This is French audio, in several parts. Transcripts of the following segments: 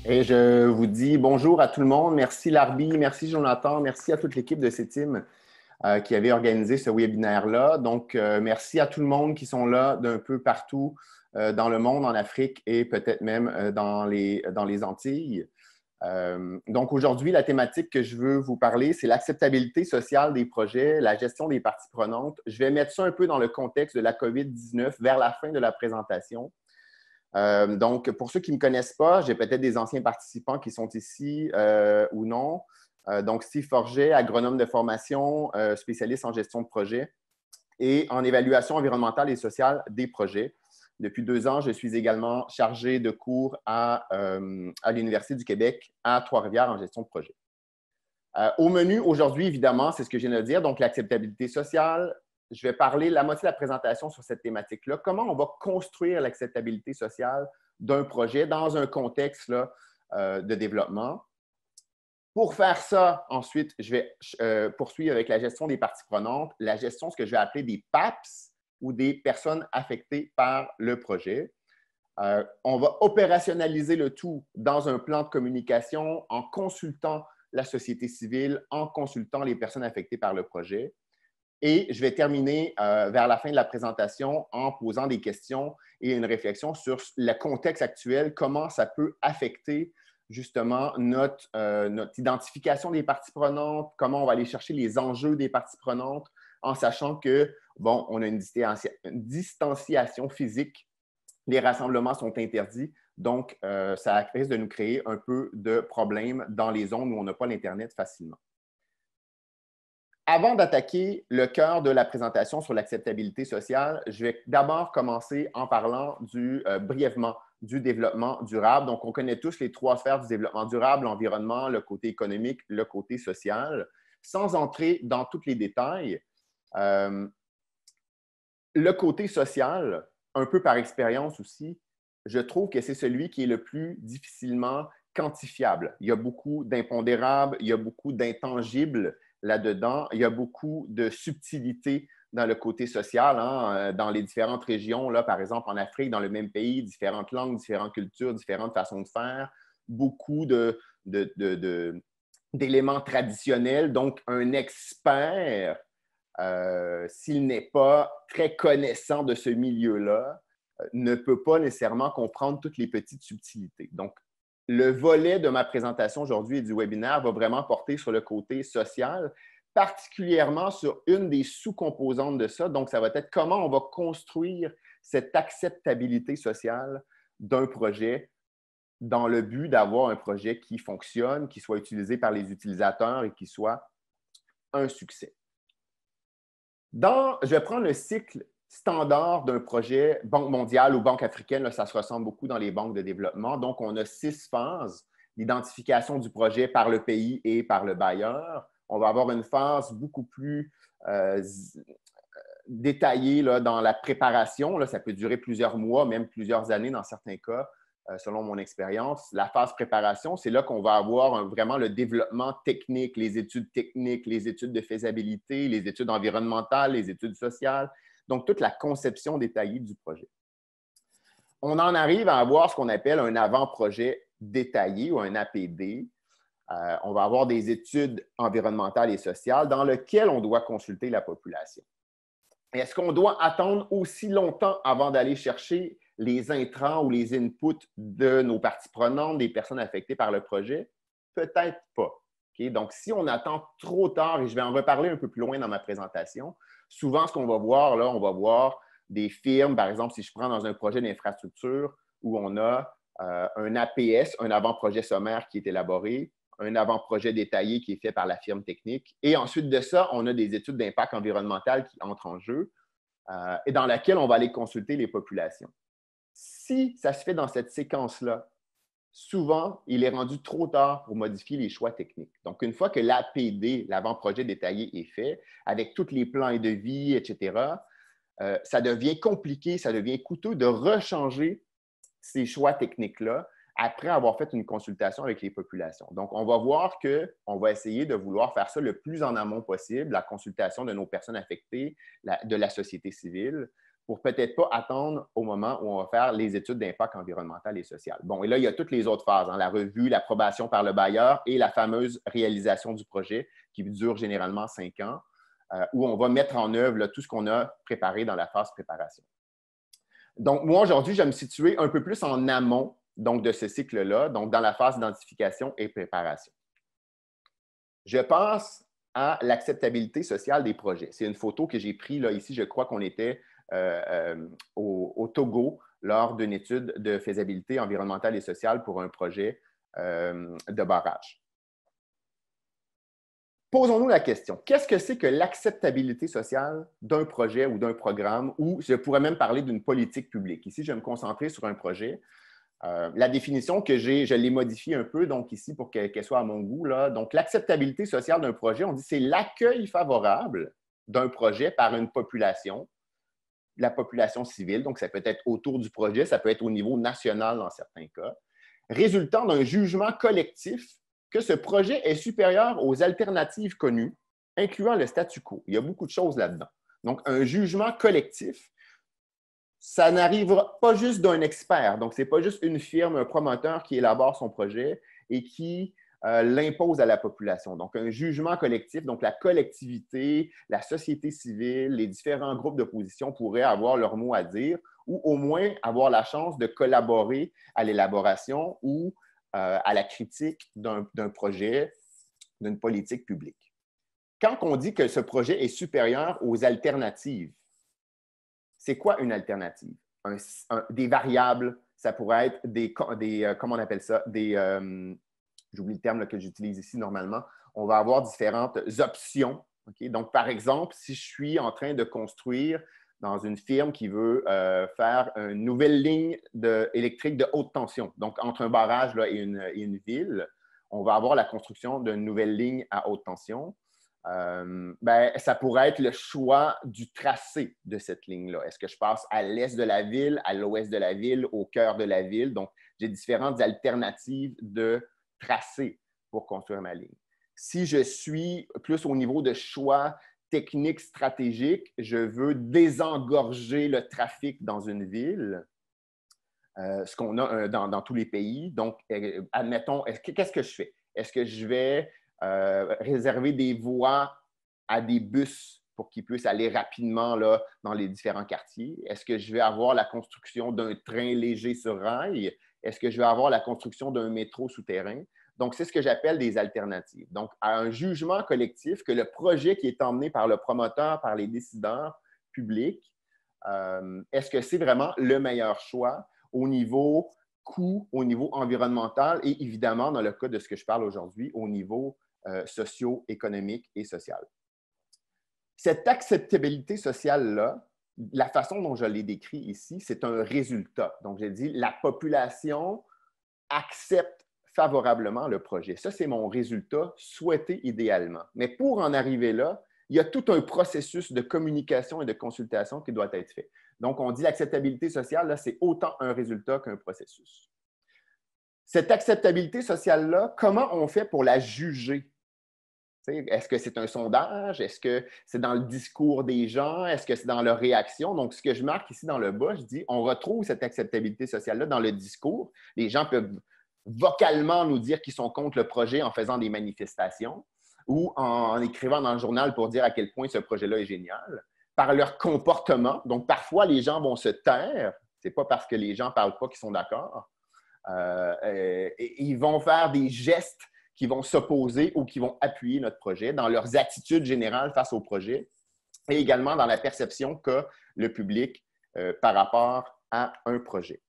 Et je vous dis bonjour à tout le monde. Merci Larbi, merci Jonathan, merci à toute l'équipe de CETIM qui avait organisé ce webinaire-là. Donc, merci à tout le monde qui sont là d'un peu partout dans le monde, en Afrique et peut-être même dans les Antilles. Donc, aujourd'hui, la thématique que je veux vous parler, c'est l'acceptabilité sociale des projets, la gestion des parties prenantes. Je vais mettre ça un peu dans le contexte de la COVID-19 vers la fin de la présentation. Donc, pour ceux qui ne me connaissent pas, j'ai peut-être des anciens participants qui sont ici ou non. Donc, Steve Forget, agronome de formation, spécialiste en gestion de projet et en évaluation environnementale et sociale des projets. Depuis 2 ans, je suis également chargé de cours à l'Université du Québec à Trois-Rivières en gestion de projet. Au menu aujourd'hui, évidemment, c'est ce que je viens de dire, donc l'acceptabilité sociale. Je vais parler la moitié de la présentation sur cette thématique-là. Comment on va construire l'acceptabilité sociale d'un projet dans un contexte là, de développement. Pour faire ça, ensuite, je vais poursuivre avec la gestion des parties prenantes, la gestion, ce que je vais appeler des PAPS ou des personnes affectées par le projet. On va opérationnaliser le tout dans un plan de communication en consultant la société civile, en consultant les personnes affectées par le projet. Et je vais terminer vers la fin de la présentation en posant des questions et une réflexion sur le contexte actuel, comment ça peut affecter justement notre identification des parties prenantes, comment on va aller chercher les enjeux des parties prenantes en sachant que, bon, on a une distanciation physique, les rassemblements sont interdits, donc ça risque de nous créer un peu de problèmes dans les zones où on n'a pas l'Internet facilement. Avant d'attaquer le cœur de la présentation sur l'acceptabilité sociale, je vais d'abord commencer en parlant brièvement du développement durable. Donc, on connaît tous les 3 sphères du développement durable, l'environnement, le côté économique, le côté social. Sans entrer dans tous les détails, le côté social, un peu par expérience aussi, je trouve que c'est celui qui est le plus difficilement quantifiable. Il y a beaucoup d'impondérables, il y a beaucoup d'intangibles là-dedans. Il y a beaucoup de subtilité dans le côté social, hein, dans les différentes régions, là, par exemple en Afrique, dans le même pays, différentes langues, différentes cultures, différentes façons de faire, beaucoup d'éléments traditionnels. Donc, un expert, s'il n'est pas très connaissant de ce milieu-là, ne peut pas nécessairement comprendre toutes les petites subtilités. Donc, le volet de ma présentation aujourd'hui et du webinaire va vraiment porter sur le côté social, particulièrement sur une des sous-composantes de ça. Donc, ça va être comment on va construire cette acceptabilité sociale d'un projet dans le but d'avoir un projet qui fonctionne, qui soit utilisé par les utilisateurs et qui soit un succès. Je vais prendre le cycle standard d'un projet Banque mondiale ou Banque africaine, là, ça se ressemble beaucoup dans les banques de développement. Donc, on a 6 phases. L'identification du projet par le pays et par le bailleur. On va avoir une phase beaucoup plus détaillée là, dans la préparation. Là, ça peut durer plusieurs mois, même plusieurs années dans certains cas, selon mon expérience. La phase préparation, c'est là qu'on va avoir vraiment le développement technique, les études techniques, les études de faisabilité, les études environnementales, les études sociales. Donc, toute la conception détaillée du projet. On en arrive à avoir ce qu'on appelle un avant-projet détaillé ou un APD. On va avoir des études environnementales et sociales dans lesquelles on doit consulter la population. Est-ce qu'on doit attendre aussi longtemps avant d'aller chercher les intrants ou les inputs de nos parties prenantes, des personnes affectées par le projet? Peut-être pas. Okay? Donc, si on attend trop tard, et je vais en reparler un peu plus loin dans ma présentation, souvent, ce qu'on va voir, là, on va voir des firmes, par exemple, si je prends dans un projet d'infrastructure où on a un APS, un avant-projet sommaire qui est élaboré, un avant-projet détaillé qui est fait par la firme technique. Et ensuite de ça, on a des études d'impact environnemental qui entrent en jeu et dans laquelle on va aller consulter les populations. Si ça se fait dans cette séquence-là, souvent, il est rendu trop tard pour modifier les choix techniques. Donc, une fois que l'APD, l'avant-projet détaillé, est fait, avec tous les plans et devis, etc., ça devient compliqué, ça devient coûteux de rechanger ces choix techniques-là après avoir fait une consultation avec les populations. Donc, on va voir qu'on va essayer de vouloir faire ça le plus en amont possible, la consultation de nos personnes affectées, de la société civile, pour peut-être pas attendre au moment où on va faire les études d'impact environnemental et social. Bon, et là, il y a toutes les autres phases, hein, la revue, l'approbation par le bailleur et la fameuse réalisation du projet qui dure généralement 5 ans, où on va mettre en œuvre là, tout ce qu'on a préparé dans la phase préparation. Donc, moi, aujourd'hui, je vais me situer un peu plus en amont donc, de ce cycle-là, donc dans la phase d'identification et préparation. Je passe à l'acceptabilité sociale des projets. C'est une photo que j'ai prise là, ici. Je crois qu'on était au Togo lors d'une étude de faisabilité environnementale et sociale pour un projet de barrage. Posons-nous la question, qu'est-ce que c'est que l'acceptabilité sociale d'un projet ou d'un programme, ou je pourrais même parler d'une politique publique? Ici, je vais me concentrer sur un projet. La définition que je l'ai modifiée un peu, donc ici, pour qu'elle soit à mon goût. Là. Donc, l'acceptabilité sociale d'un projet, on dit que c'est l'accueil favorable d'un projet par une population, la population civile, donc ça peut être autour du projet, ça peut être au niveau national dans certains cas, résultant d'un jugement collectif que ce projet est supérieur aux alternatives connues, incluant le statu quo. Il y a beaucoup de choses là-dedans. Donc, un jugement collectif, ça n'arrivera pas juste d'un expert. Donc, ce n'est pas juste une firme, un promoteur qui élabore son projet et qui l'impose à la population. Donc, un jugement collectif, donc la collectivité, la société civile, les différents groupes d'opposition pourraient avoir leur mot à dire ou au moins avoir la chance de collaborer à l'élaboration ou à la critique d'un projet, d'une politique publique. Quand on dit que ce projet est supérieur aux alternatives, c'est quoi une alternative? Des variables, ça pourrait être comment on appelle ça? J'oublie le terme là, que j'utilise ici normalement. On va avoir différentes options. Okay? Donc, par exemple, si je suis en train de construire dans une firme qui veut faire une nouvelle ligne électrique de haute tension, donc entre un barrage là, et une ville, on va avoir la construction d'une nouvelle ligne à haute tension. Ça pourrait être le choix du tracé de cette ligne-là. Est-ce que je passe à l'est de la ville, à l'ouest de la ville, au cœur de la ville? Donc, j'ai différentes alternatives de tracé pour construire ma ligne. Si je suis plus au niveau de choix technique stratégique, je veux désengorger le trafic dans une ville, ce qu'on a dans tous les pays. Donc, admettons, qu'est-ce que je fais? Est-ce que je vais réserver des voies à des bus pour qu'ils puissent aller rapidement là, dans les différents quartiers? Est-ce que je vais avoir la construction d'un train léger sur rail? Est-ce que je vais avoir la construction d'un métro souterrain? Donc, c'est ce que j'appelle des alternatives. Donc, à un jugement collectif que le projet qui est emmené par le promoteur, par les décideurs publics, est-ce que c'est vraiment le meilleur choix au niveau coût, au niveau environnemental et évidemment, dans le cas de ce que je parle aujourd'hui, au niveau socio-économique et social. Cette acceptabilité sociale-là, la façon dont je l'ai décrit ici, c'est un résultat. Donc, j'ai dit, la population accepte favorablement le projet. Ça, c'est mon résultat souhaité idéalement. Mais pour en arriver là, il y a tout un processus de communication et de consultation qui doit être fait. Donc, on dit l'acceptabilité sociale, c'est autant un résultat qu'un processus. Cette acceptabilité sociale-là, comment on fait pour la juger? Est-ce que c'est un sondage? Est-ce que c'est dans le discours des gens? Est-ce que c'est dans leur réaction? Donc, ce que je marque ici dans le bas, je dis, on retrouve cette acceptabilité sociale-là dans le discours. Les gens peuvent vocalement nous dire qu'ils sont contre le projet en faisant des manifestations ou en écrivant dans le journal pour dire à quel point ce projet-là est génial. Par leur comportement. Donc, parfois, les gens vont se taire. Ce n'est pas parce que les gens ne parlent pas qu'ils sont d'accord. Ils vont faire des gestes qui vont s'opposer ou qui vont appuyer notre projet dans leurs attitudes générales face au projet et également dans la perception qu'a le public par rapport à un projet.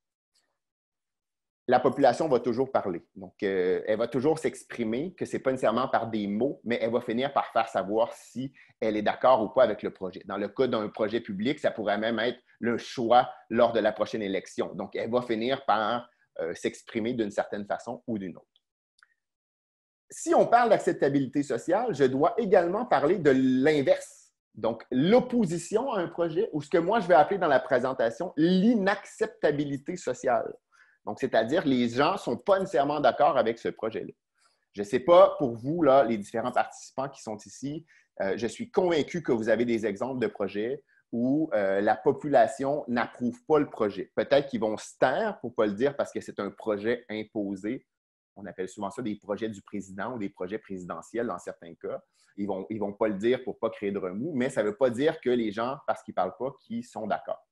La population va toujours parler. Donc, elle va toujours s'exprimer, que ce n'est pas nécessairement par des mots, mais elle va finir par faire savoir si elle est d'accord ou pas avec le projet. Dans le cas d'un projet public, ça pourrait même être le choix lors de la prochaine élection. Donc, elle va finir par s'exprimer d'une certaine façon ou d'une autre. Si on parle d'acceptabilité sociale, je dois également parler de l'inverse. Donc, l'opposition à un projet ou ce que moi je vais appeler dans la présentation l'inacceptabilité sociale. Donc, c'est-à-dire les gens ne sont pas nécessairement d'accord avec ce projet-là. Je ne sais pas pour vous, là, les différents participants qui sont ici, je suis convaincu que vous avez des exemples de projets où la population n'approuve pas le projet. Peut-être qu'ils vont se taire pour ne pas le dire parce que c'est un projet imposé. On appelle souvent ça des projets du président ou des projets présidentiels dans certains cas. Ils ne vont pas le dire pour ne pas créer de remous, mais ça ne veut pas dire que les gens, parce qu'ils ne parlent pas, qu'ils sont d'accord.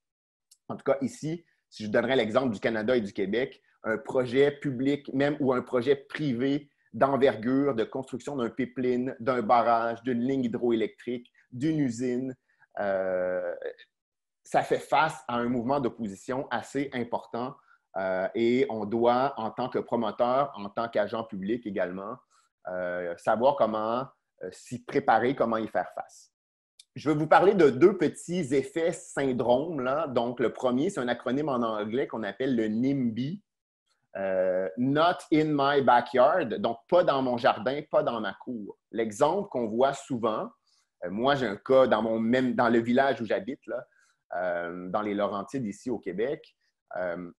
En tout cas, ici, si je donnerais l'exemple du Canada et du Québec, un projet public même ou un projet privé d'envergure, de construction d'un pipeline, d'un barrage, d'une ligne hydroélectrique, d'une usine, ça fait face à un mouvement d'opposition assez important et on doit, en tant que promoteur, en tant qu'agent public également, savoir comment s'y préparer, comment y faire face. Je vais vous parler de deux petits effets syndromes, là. Donc, le premier, c'est un acronyme en anglais qu'on appelle le NIMBY. Not in my backyard, donc pas dans mon jardin, pas dans ma cour. L'exemple qu'on voit souvent, moi j'ai un cas dans le village où j'habite, dans les Laurentides ici au Québec.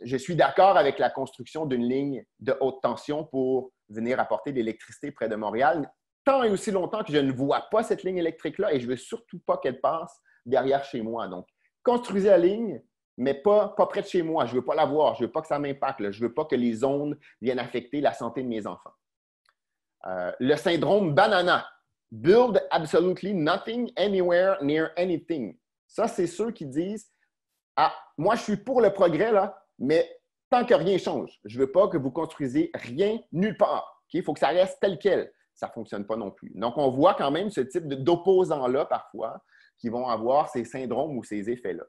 Je suis d'accord avec la construction d'une ligne de haute tension pour venir apporter de l'électricité près de Montréal, tant et aussi longtemps que je ne vois pas cette ligne électrique-là et je ne veux surtout pas qu'elle passe derrière chez moi. Donc, construisez la ligne, mais pas près de chez moi. Je ne veux pas la voir. Je ne veux pas que ça m'impacte. Je ne veux pas que les ondes viennent affecter la santé de mes enfants. Le syndrome banana. Build absolutely nothing anywhere near anything. Ça, c'est ceux qui disent « Ah, moi, je suis pour le progrès, là, mais tant que rien change, je ne veux pas que vous construisez rien nulle part. Il faut que ça reste tel quel. » Ça ne fonctionne pas non plus. Donc, on voit quand même ce type d'opposants-là, parfois, qui vont avoir ces syndromes ou ces effets-là.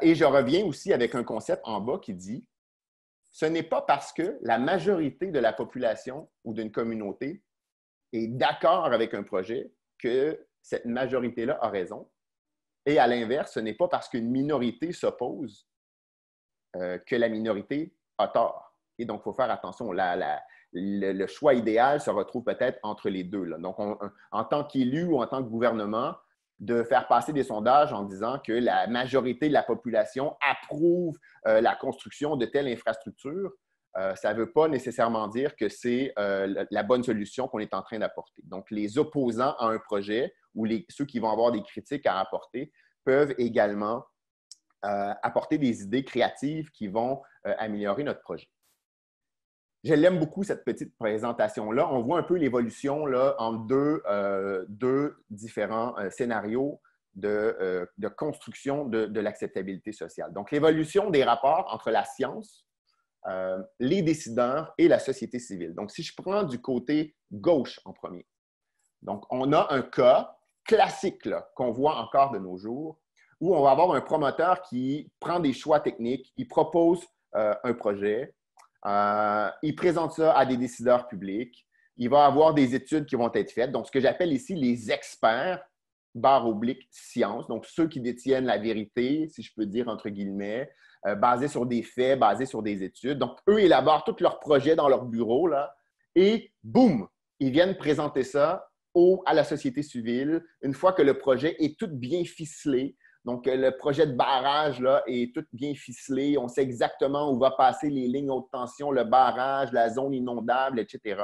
Et je reviens aussi avec un concept en bas qui dit « Ce n'est pas parce que la majorité de la population ou d'une communauté est d'accord avec un projet que cette majorité-là a raison. Et à l'inverse, ce n'est pas parce qu'une minorité s'oppose que la minorité a tort. Et donc, il faut faire attention. Le choix idéal se retrouve peut-être entre les deux. Là. Donc, en tant qu'élu ou en tant que gouvernement, de faire passer des sondages en disant que la majorité de la population approuve la construction de telle infrastructure, ça ne veut pas nécessairement dire que c'est la bonne solution qu'on est en train d'apporter. Donc, les opposants à un projet ou ceux qui vont avoir des critiques à apporter peuvent également apporter des idées créatives qui vont améliorer notre projet. Je l'aime beaucoup, cette petite présentation-là. On voit un peu l'évolution entre deux différents scénarios de construction de l'acceptabilité sociale. Donc, l'évolution des rapports entre la science, les décideurs et la société civile. Donc, si je prends du côté gauche en premier, donc, on a un cas classique qu'on voit encore de nos jours où on va avoir un promoteur qui prend des choix techniques, il propose un projet, il présente ça à des décideurs publics, il va avoir des études qui vont être faites. Donc, ce que j'appelle ici les experts, /science, donc ceux qui détiennent la vérité, si je peux dire entre guillemets, basés sur des faits, basés sur des études. Donc, eux élaborent tous leurs projets dans leur bureau là, et boum, ils viennent présenter ça à la société civile une fois que le projet est tout bien ficelé. Donc, le projet de barrage là, est tout bien ficelé. On sait exactement où va passer les lignes haute tension, le barrage, la zone inondable, etc.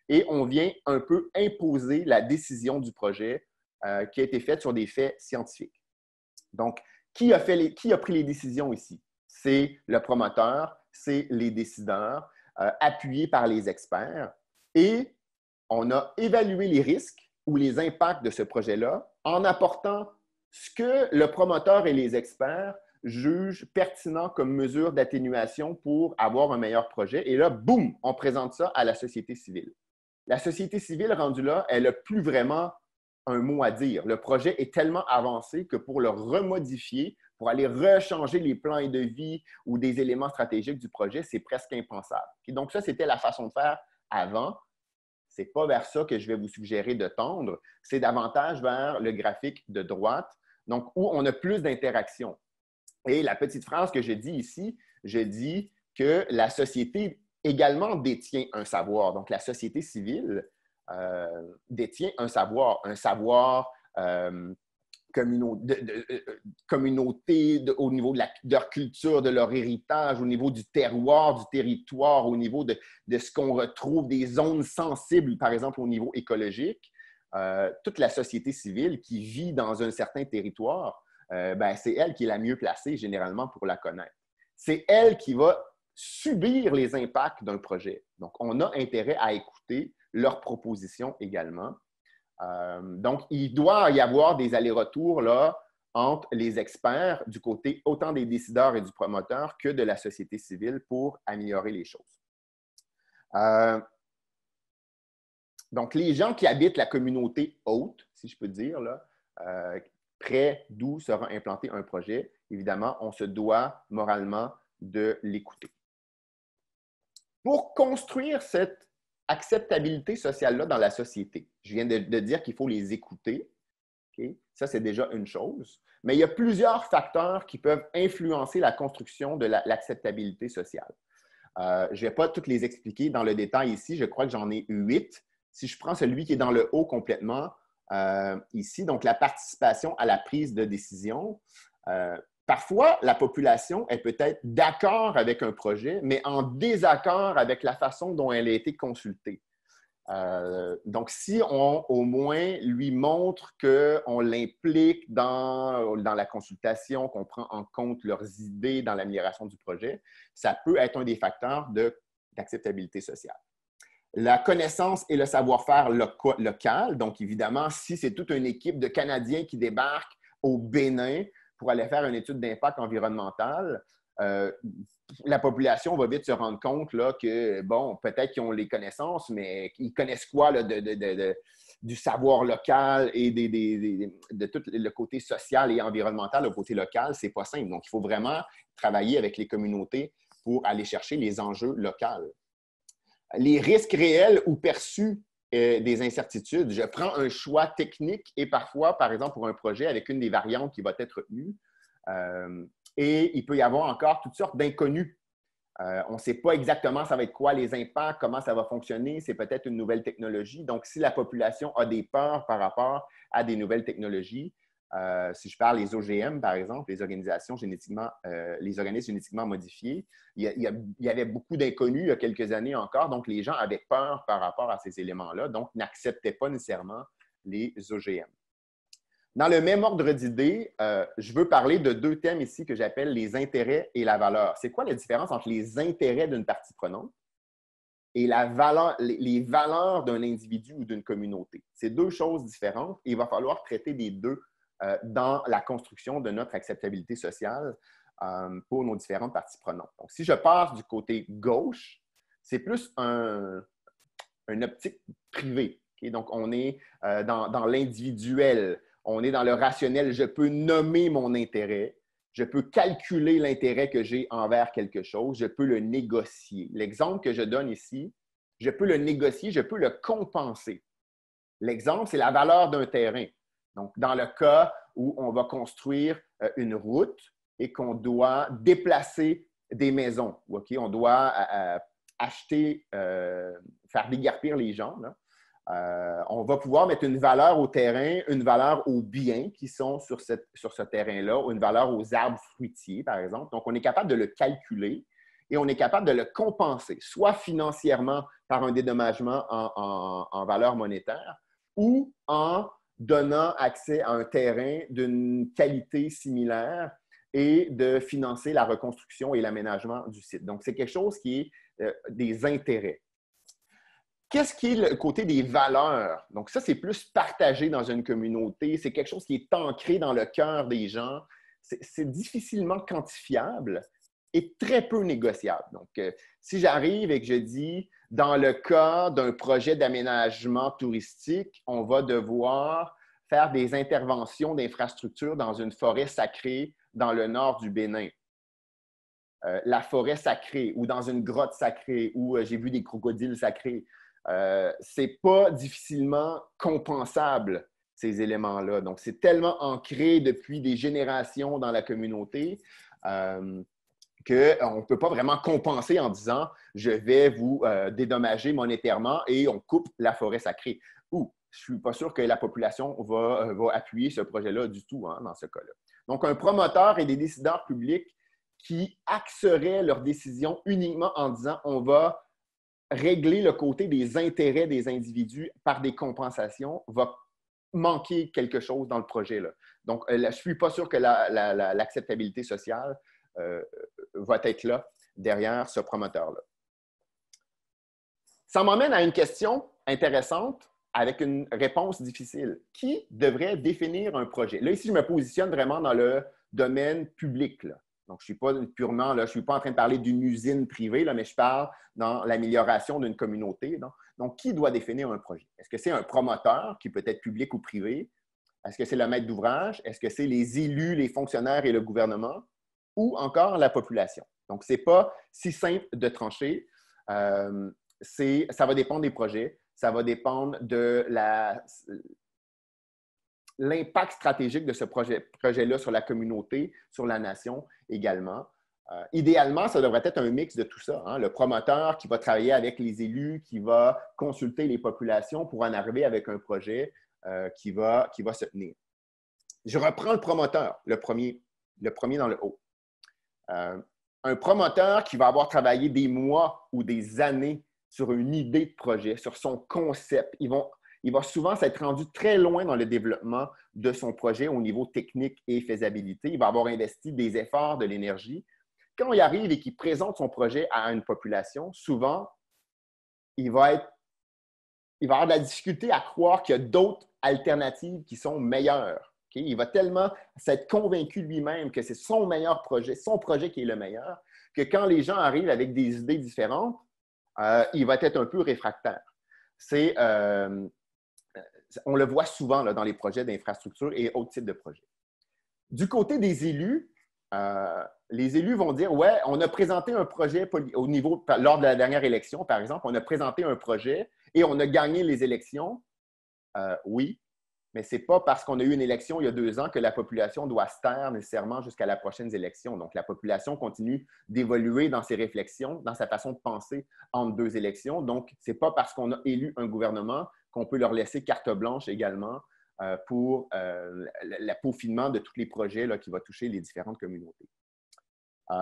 Et on vient un peu imposer la décision du projet qui a été faite sur des faits scientifiques. Donc, qui a pris les décisions ici? C'est le promoteur, c'est les décideurs, appuyés par les experts. Et on a évalué les risques ou les impacts de ce projet-là en apportant ce que le promoteur et les experts jugent pertinent comme mesure d'atténuation pour avoir un meilleur projet. Et là, boum, on présente ça à la société civile. La société civile, rendue là, elle n'a plus vraiment un mot à dire. Le projet est tellement avancé que pour le remodifier, pour aller rechanger les plans et devis ou des éléments stratégiques du projet, c'est presque impensable. Et donc, ça, c'était la façon de faire avant. Ce n'est pas vers ça que je vais vous suggérer de tendre, c'est davantage vers le graphique de droite, donc où on a plus d'interaction. Et la petite phrase que je dis ici, je dis que la société également détient un savoir. Donc, la société civile détient un savoir communauté au niveau de leur culture, de leur héritage, au niveau du terroir, du territoire, au niveau de ce qu'on retrouve, des zones sensibles, par exemple, au niveau écologique. toute la société civile qui vit dans un certain territoire, c'est elle qui est la mieux placée généralement pour la connaître. C'est elle qui va subir les impacts d'un projet. Donc, on a intérêt à écouter leurs propositions également. Donc, il doit y avoir des allers-retours là, entre les experts du côté autant des décideurs et du promoteur que de la société civile pour améliorer les choses. Donc, les gens qui habitent la communauté haute, si je peux dire, là, près d'où sera implanté un projet, évidemment, on se doit moralement de l'écouter. Pour construire cette acceptabilité sociale-là dans la société, je viens de dire qu'il faut les écouter. Okay? Ça, c'est déjà une chose. Mais il y a plusieurs facteurs qui peuvent influencer la construction de l'acceptabilité sociale. Je ne vais pas toutes les expliquer dans le détail ici. Je crois que j'en ai 8. Si je prends celui qui est dans le haut complètement, ici, donc la participation à la prise de décision. Parfois, la population est peut-être d'accord avec un projet, mais en désaccord avec la façon dont elle a été consultée. Donc, si on au moins lui montre qu'on l'implique dans la consultation, qu'on prend en compte leurs idées dans l'amélioration du projet, ça peut être un des facteurs d'acceptabilité sociale. La connaissance et le savoir-faire local. Donc, évidemment, si c'est toute une équipe de Canadiens qui débarquent au Bénin pour aller faire une étude d'impact environnemental, la population va vite se rendre compte là, que, bon, peut-être qu'ils ont les connaissances, mais ils connaissent quoi là, du savoir local et de tout le côté social et environnemental, le côté local, c'est pas simple. Donc, il faut vraiment travailler avec les communautés pour aller chercher les enjeux locaux. Les risques réels ou perçus des incertitudes. Je prends un choix technique et parfois, par exemple, pour un projet avec une des variantes qui va être retenue, et il peut y avoir encore toutes sortes d'inconnus. On ne sait pas exactement ça va être quoi les impacts, comment ça va fonctionner, c'est peut-être une nouvelle technologie. Donc, si la population a des peurs par rapport à des nouvelles technologies, si je parle des OGM, par exemple, les organismes génétiquement modifiés, il y avait beaucoup d'inconnus il y a quelques années encore, donc les gens avaient peur par rapport à ces éléments-là, donc n'acceptaient pas nécessairement les OGM. Dans le même ordre d'idées, je veux parler de deux thèmes ici que j'appelle les intérêts et la valeur. C'est quoi la différence entre les intérêts d'une partie prenante et les valeurs d'un individu ou d'une communauté? C'est deux choses différentes et il va falloir traiter des deux dans la construction de notre acceptabilité sociale pour nos différentes parties prenantes. Donc, si je passe du côté gauche, c'est plus une optique privée. Okay? Donc, on est dans l'individuel, on est dans le rationnel. Je peux nommer mon intérêt, je peux calculer l'intérêt que j'ai envers quelque chose, je peux le négocier. L'exemple que je donne ici, je peux le négocier, je peux le compenser. L'exemple, c'est la valeur d'un terrain. Donc, dans le cas où on va construire une route et qu'on doit déplacer des maisons, okay? On doit acheter, faire déguerpir les gens, là. On va pouvoir mettre une valeur au terrain, une valeur aux biens qui sont sur ce terrain-là, ou une valeur aux arbres fruitiers, par exemple. Donc, on est capable de le calculer et on est capable de le compenser, soit financièrement par un dédommagement en valeur monétaire ou en donnant accès à un terrain d'une qualité similaire et de financer la reconstruction et l'aménagement du site. Donc, c'est quelque chose qui est des intérêts. Qu'est-ce qui est le côté des valeurs? Donc, ça, c'est plus partagé dans une communauté. C'est quelque chose qui est ancré dans le cœur des gens. C'est difficilement quantifiable et très peu négociable. Donc, si j'arrive et que je dis, dans le cas d'un projet d'aménagement touristique, on va devoir faire des interventions d'infrastructures dans une forêt sacrée dans le nord du Bénin. La forêt sacrée ou dans une grotte sacrée où j'ai vu des crocodiles sacrés. Ce n'est pas difficilement compensable, ces éléments-là. Donc, c'est tellement ancré depuis des générations dans la communauté qu'on ne peut pas vraiment compenser en disant « je vais vous dédommager monétairement et on coupe la forêt sacrée ». Ou je ne suis pas sûr que la population va appuyer ce projet-là du tout dans ce cas-là. Donc, un promoteur et des décideurs publics qui axeraient leurs décisions uniquement en disant « on va régler le côté des intérêts des individus par des compensations va manquer quelque chose dans le projet, là. Donc, je ne suis pas sûr que l'acceptabilité sociale va être là derrière ce promoteur-là. Ça m'emmène à une question intéressante avec une réponse difficile. Qui devrait définir un projet? Là, ici, je me positionne vraiment dans le domaine public, là. Donc, je ne suis pas purement, là, je suis pas en train de parler d'une usine privée, là, mais je parle dans l'amélioration d'une communauté. Donc, qui doit définir un projet? Est-ce que c'est un promoteur, qui peut être public ou privé? Est-ce que c'est le maître d'ouvrage? Est-ce que c'est les élus, les fonctionnaires et le gouvernement? Ou encore la population? Donc, ce n'est pas si simple de trancher. Ça va dépendre des projets, ça va dépendre de l'impact stratégique de ce projet-là sur la communauté, sur la nation également. Idéalement, ça devrait être un mix de tout ça, hein? Le promoteur qui va travailler avec les élus, qui va consulter les populations pour en arriver avec un projet qui va se tenir. Je reprends le promoteur, le premier dans le haut. Un promoteur qui va avoir travaillé des mois ou des années sur une idée de projet, sur son concept, il va souvent s'être rendu très loin dans le développement de son projet au niveau technique et faisabilité. Il va avoir investi des efforts, de l'énergie. Quand il arrive et qu'il présente son projet à une population, souvent, il va avoir de la difficulté à croire qu'il y a d'autres alternatives qui sont meilleures. Okay? Il va tellement s'être convaincu lui-même que c'est son meilleur projet, son projet qui est le meilleur, que quand les gens arrivent avec des idées différentes, il va être un peu réfractaire. On le voit souvent là, dans les projets d'infrastructure et autres types de projets. Du côté des élus, les élus vont dire, ouais, on a présenté un projet lors de la dernière élection, par exemple, on a présenté un projet et on a gagné les élections. Oui, mais ce n'est pas parce qu'on a eu une élection il y a 2 ans que la population doit se taire nécessairement jusqu'à la prochaine élection. Donc, la population continue d'évoluer dans ses réflexions, dans sa façon de penser entre 2 élections. Donc, ce n'est pas parce qu'on a élu un gouvernement qu'on peut leur laisser carte blanche également pour l'appeaufinement de tous les projets là, qui vont toucher les différentes communautés.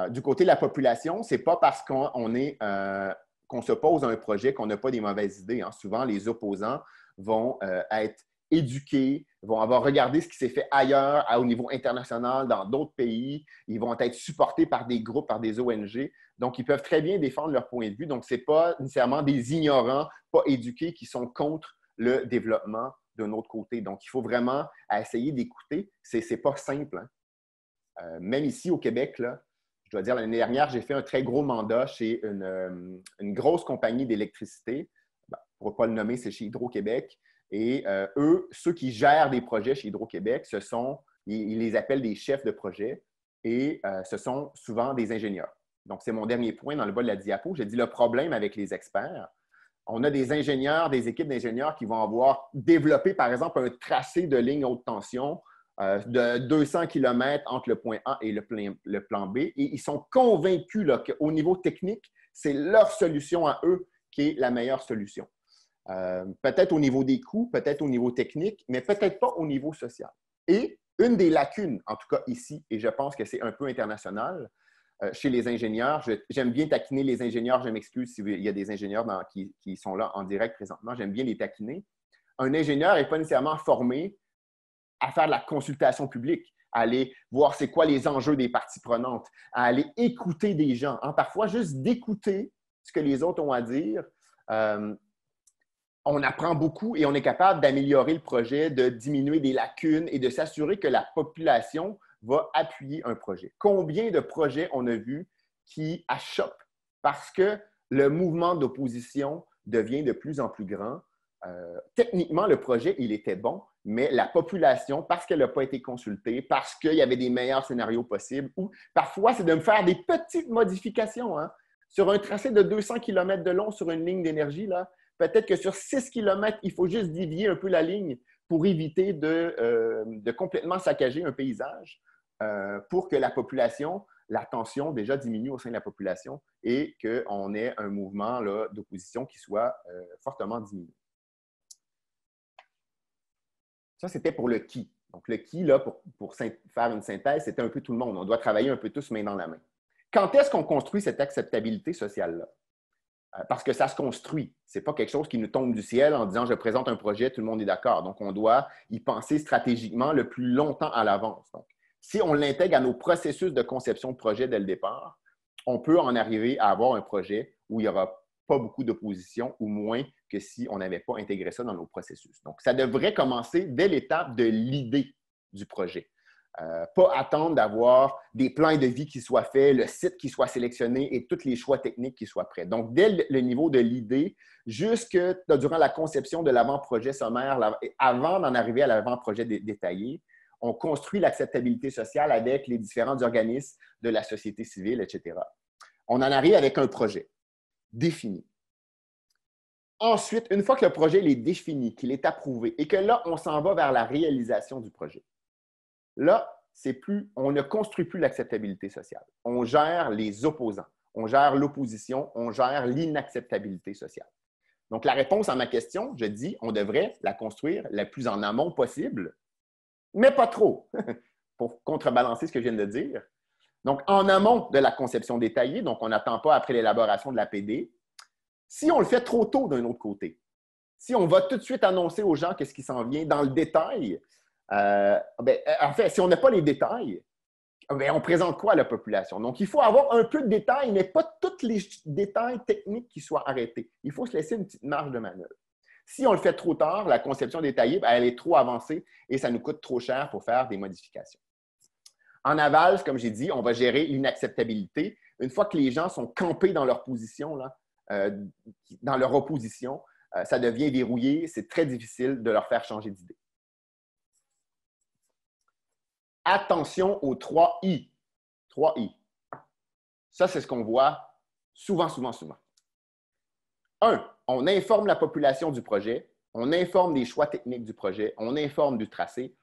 Du côté de la population, ce n'est pas parce qu'on s'oppose à un projet qu'on n'a pas des mauvaises idées, hein. Souvent, les opposants vont être éduqués, vont avoir regardé ce qui s'est fait ailleurs, au niveau international, dans d'autres pays. Ils vont être supportés par des groupes, par des ONG. Donc, ils peuvent très bien défendre leur point de vue. Donc, ce n'est pas nécessairement des ignorants, pas éduqués, qui sont contre le développement d'un autre côté. Donc, il faut vraiment essayer d'écouter. Ce n'est pas simple, hein? Même ici, au Québec, là, je dois dire, l'année dernière, j'ai fait un très gros mandat chez une grosse compagnie d'électricité. Pour ne pas le nommer, c'est chez Hydro-Québec. Et eux, ceux qui gèrent des projets chez Hydro-Québec, ils les appellent des chefs de projet et ce sont souvent des ingénieurs. Donc, c'est mon dernier point dans le bas de la diapo. J'ai dit le problème avec les experts. On a des ingénieurs, des équipes d'ingénieurs qui vont avoir développé, par exemple, un tracé de ligne haute tension de 200 km entre le point A et le plan B. Et ils sont convaincus qu'au niveau technique, c'est leur solution à eux qui est la meilleure solution. Peut-être au niveau des coûts, peut-être au niveau technique, mais peut-être pas au niveau social. Et une des lacunes, en tout cas ici, et je pense que c'est un peu international, chez les ingénieurs, j'aime bien taquiner les ingénieurs, je m'excuse s'il y a des ingénieurs qui sont là en direct présentement, j'aime bien les taquiner. Un ingénieur n'est pas nécessairement formé à faire de la consultation publique, à aller voir c'est quoi les enjeux des parties prenantes, à aller écouter des gens. Hein? Parfois, juste d'écouter ce que les autres ont à dire, on apprend beaucoup et on est capable d'améliorer le projet, de diminuer des lacunes et de s'assurer que la population va appuyer un projet. Combien de projets on a vus qui achoppent parce que le mouvement d'opposition devient de plus en plus grand? Techniquement, le projet, il était bon, mais la population, parce qu'elle n'a pas été consultée, parce qu'il y avait des meilleurs scénarios possibles, ou parfois, c'est de me faire des petites modifications. Hein? Sur un tracé de 200 km de long sur une ligne d'énergie, là, peut-être que sur 6 km, il faut juste dévier un peu la ligne pour éviter de complètement saccager un paysage pour que la population, la tension déjà diminue au sein de la population et qu'on ait un mouvement d'opposition qui soit fortement diminué. Ça, c'était pour le qui. Donc, le qui, là, pour faire une synthèse, c'était un peu tout le monde. On doit travailler un peu tous main dans la main. Quand est-ce qu'on construit cette acceptabilité sociale-là? parce que ça se construit. Ce n'est pas quelque chose qui nous tombe du ciel en disant « je présente un projet, tout le monde est d'accord ». Donc, on doit y penser stratégiquement le plus longtemps à l'avance. Donc, si on l'intègre à nos processus de conception de projet dès le départ, on peut en arriver à avoir un projet où il n'y aura pas beaucoup d'opposition ou moins que si on n'avait pas intégré ça dans nos processus. Donc, ça devrait commencer dès l'étape de l'idée du projet. Pas attendre d'avoir des plans de vie qui soient faits, le site qui soit sélectionné et tous les choix techniques qui soient prêts. Donc, dès le niveau de l'idée, jusque durant la conception de l'avant-projet sommaire, avant d'en arriver à l'avant-projet détaillé, on construit l'acceptabilité sociale avec les différents organismes de la société civile, etc. On en arrive avec un projet défini. Ensuite, une fois que le projet est défini, qu'il est approuvé et que là, on s'en va vers la réalisation du projet, là, on ne construit plus l'acceptabilité sociale. On gère les opposants, on gère l'opposition, on gère l'inacceptabilité sociale. Donc, la réponse à ma question, je dis, on devrait la construire le plus en amont possible, mais pas trop, pour contrebalancer ce que je viens de dire. Donc, en amont de la conception détaillée, donc on n'attend pas après l'élaboration de la PD. Si on le fait trop tôt d'un autre côté, si on va tout de suite annoncer aux gens qu'est-ce qui s'en vient dans le détail, en fait, si on n'a pas les détails, on présente quoi à la population? Donc, il faut avoir un peu de détails, mais pas tous les détails techniques qui soient arrêtés. Il faut se laisser une petite marge de manœuvre. Si on le fait trop tard, la conception détaillée, elle est trop avancée et ça nous coûte trop cher pour faire des modifications. En aval, comme j'ai dit, on va gérer l'inacceptabilité. Une fois que les gens sont campés dans leur position, là, dans leur opposition, ça devient verrouillé. C'est très difficile de leur faire changer d'idée. Attention aux 3 I. 3 I. Ça, c'est ce qu'on voit souvent. 1. On informe la population du projet. On informe des choix techniques du projet. On informe du tracé.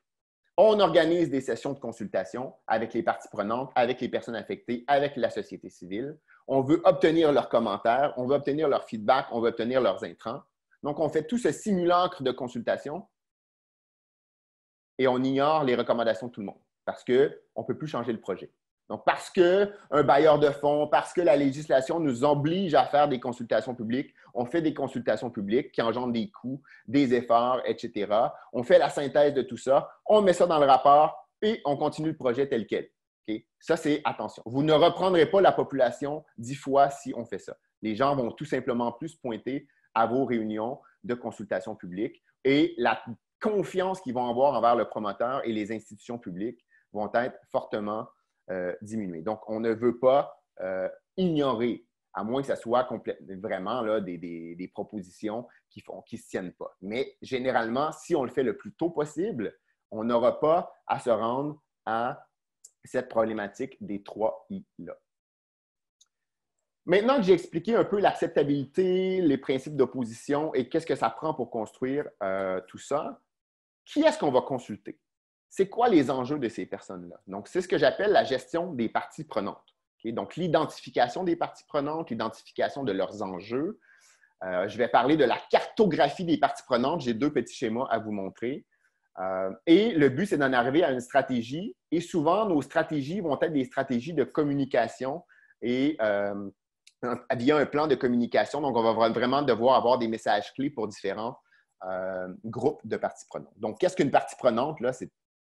On organise des sessions de consultation avec les parties prenantes, avec les personnes affectées, avec la société civile. On veut obtenir leurs commentaires, on veut obtenir leur feedback, on veut obtenir leurs intrants. Donc, on fait tout ce simulacre de consultation et on ignore les recommandations de tout le monde parce qu'on ne peut plus changer le projet. Donc, parce qu'un bailleur de fonds, parce que la législation nous oblige à faire des consultations publiques, on fait des consultations publiques qui engendrent des coûts, des efforts, etc. On fait la synthèse de tout ça, on met ça dans le rapport et on continue le projet tel quel. Okay? Ça, c'est attention. Vous ne reprendrez pas la population 10 fois si on fait ça. Les gens vont tout simplement plus pointer à vos réunions de consultation publique et la confiance qu'ils vont avoir envers le promoteur et les institutions publiques vont être fortement diminuer. Donc, on ne veut pas ignorer, à moins que ça soit vraiment là, des propositions qui ne se tiennent pas. Mais généralement, si on le fait le plus tôt possible, on n'aura pas à se rendre à cette problématique des 3 I-là. Maintenant que j'ai expliqué un peu l'acceptabilité, les principes d'opposition et qu'est-ce que ça prend pour construire tout ça, qui est-ce qu'on va consulter? C'est quoi les enjeux de ces personnes-là? Donc, c'est ce que j'appelle la gestion des parties prenantes. Okay? Donc, l'identification des parties prenantes, l'identification de leurs enjeux. Je vais parler de la cartographie des parties prenantes. J'ai 2 petits schémas à vous montrer. Et le but, c'est d'en arriver à une stratégie. Et souvent, nos stratégies vont être des stratégies de communication et via un plan de communication. Donc, on va vraiment devoir avoir des messages clés pour différents groupes de parties prenantes. Donc, qu'est-ce qu'une partie prenante? Là,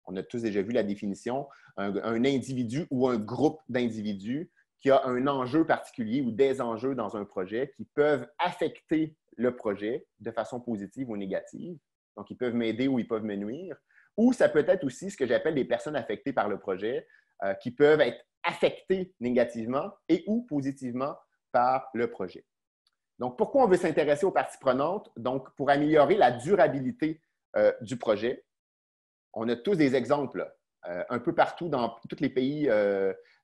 on a tous déjà vu la définition, un individu ou un groupe d'individus qui a un enjeu particulier ou des enjeux dans un projet qui peuvent affecter le projet de façon positive ou négative. Donc, ils peuvent m'aider ou ils peuvent me nuire. Ou ça peut être aussi ce que j'appelle des personnes affectées par le projet qui peuvent être affectées négativement et ou positivement par le projet. Donc, pourquoi on veut s'intéresser aux parties prenantes? Donc, pour améliorer la durabilité du projet. On a tous des exemples un peu partout dans tous les pays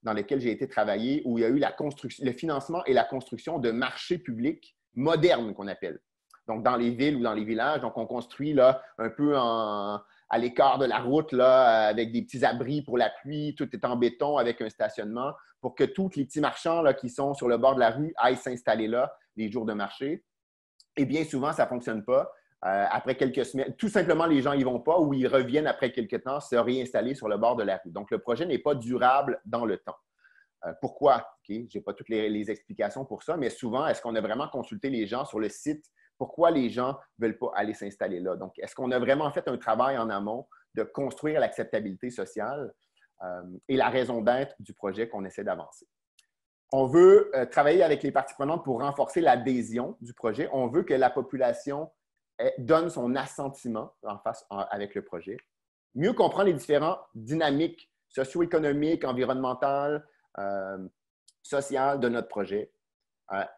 dans lesquels j'ai été travailler où il y a eu le financement et la construction de marchés publics modernes qu'on appelle. Donc, dans les villes ou dans les villages. Donc, on construit là, un peu à l'écart de la route là, avec des petits abris pour la pluie. Tout est en béton avec un stationnement pour que tous les petits marchands là, qui sont sur le bord de la rue aillent s'installer là les jours de marché. Et bien souvent, ça ne fonctionne pas. Après quelques semaines, tout simplement, les gens n'y vont pas ou ils reviennent après quelques temps se réinstaller sur le bord de la rue. Donc, le projet n'est pas durable dans le temps. Pourquoi? Okay? Je n'ai pas toutes les explications pour ça, mais souvent, est-ce qu'on a vraiment consulté les gens sur le site? Pourquoi les gens ne veulent pas aller s'installer là? Donc, est-ce qu'on a vraiment fait un travail en amont de construire l'acceptabilité sociale et la raison d'être du projet qu'on essaie d'avancer? On veut travailler avec les parties prenantes pour renforcer l'adhésion du projet. On veut que la population donne son assentiment avec le projet. Mieux comprendre les différentes dynamiques socio-économiques, environnementales, sociales de notre projet.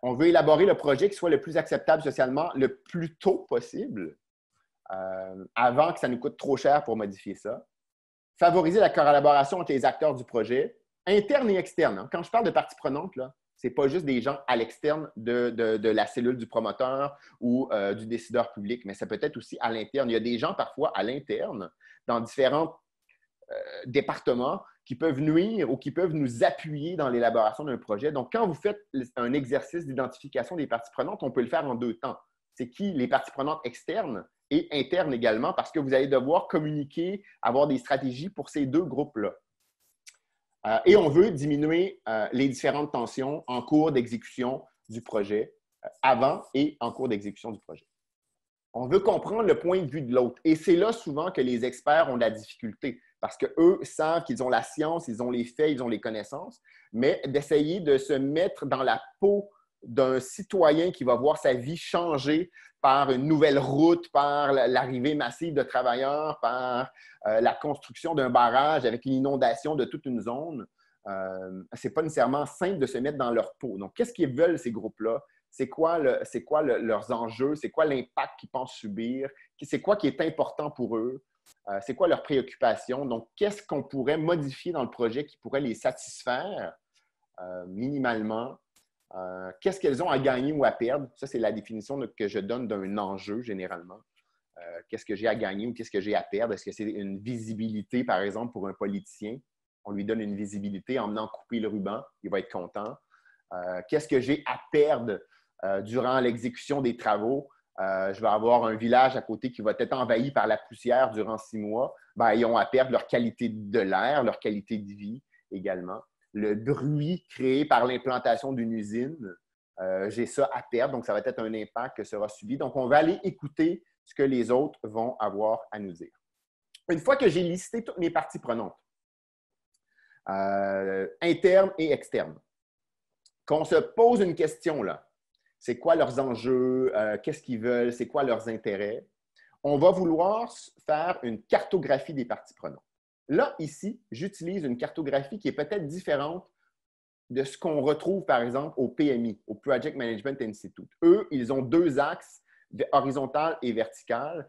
On veut élaborer le projet qui soit le plus acceptable socialement le plus tôt possible, avant que ça nous coûte trop cher pour modifier ça. Favoriser la collaboration entre les acteurs du projet, internes et externes. Quand je parle de parties prenantes, ce n'est pas juste des gens à l'externe de la cellule du promoteur ou du décideur public, mais ça peut être aussi à l'interne. Il y a des gens parfois à l'interne, dans différents départements, qui peuvent nuire ou qui peuvent nous appuyer dans l'élaboration d'un projet. Donc, quand vous faites un exercice d'identification des parties prenantes, on peut le faire en deux temps. C'est qui les parties prenantes externes et internes également, parce que vous allez devoir communiquer, avoir des stratégies pour ces deux groupes-là. Et on veut diminuer les différentes tensions en cours d'exécution du projet, avant et en cours d'exécution du projet. On veut comprendre le point de vue de l'autre. Et c'est là souvent que les experts ont de la difficulté, parce qu'eux savent qu'ils ont la science, ils ont les faits, ils ont les connaissances, mais d'essayer de se mettre dans la peau d'un citoyen qui va voir sa vie changer par une nouvelle route, par l'arrivée massive de travailleurs, par la construction d'un barrage avec une inondation de toute une zone, ce n'est pas nécessairement simple de se mettre dans leur peau. Donc, qu'est-ce qu'ils veulent, ces groupes-là? C'est quoi leurs enjeux? C'est quoi l'impact qu'ils pensent subir? C'est quoi qui est important pour eux? C'est quoi leurs préoccupations? Donc, qu'est-ce qu'on pourrait modifier dans le projet qui pourrait les satisfaire minimalement? Qu'est-ce qu'elles ont à gagner ou à perdre? Ça, c'est la définition que je donne d'un enjeu, généralement. Qu'est-ce que j'ai à gagner ou qu'est-ce que j'ai à perdre? Est-ce que c'est une visibilité, par exemple, pour un politicien? On lui donne une visibilité en venant couper le ruban. Il va être content. Qu'est-ce que j'ai à perdre durant l'exécution des travaux? Je vais avoir un village à côté qui va être envahi par la poussière durant 6 mois. Bien, ils ont à perdre leur qualité de l'air, leur qualité de vie également. Le bruit créé par l'implantation d'une usine, j'ai ça à perdre, donc ça va être un impact que sera subi. Donc, on va aller écouter ce que les autres vont avoir à nous dire. Une fois que j'ai listé toutes mes parties prenantes, internes et externes, qu'on se pose une question là, c'est quoi leurs enjeux, qu'est-ce qu'ils veulent, c'est quoi leurs intérêts, on va vouloir faire une cartographie des parties prenantes. Là, ici, j'utilise une cartographie qui est peut-être différente de ce qu'on retrouve, par exemple, au PMI, au Project Management Institute. Eux, ils ont 2 axes, horizontal et vertical,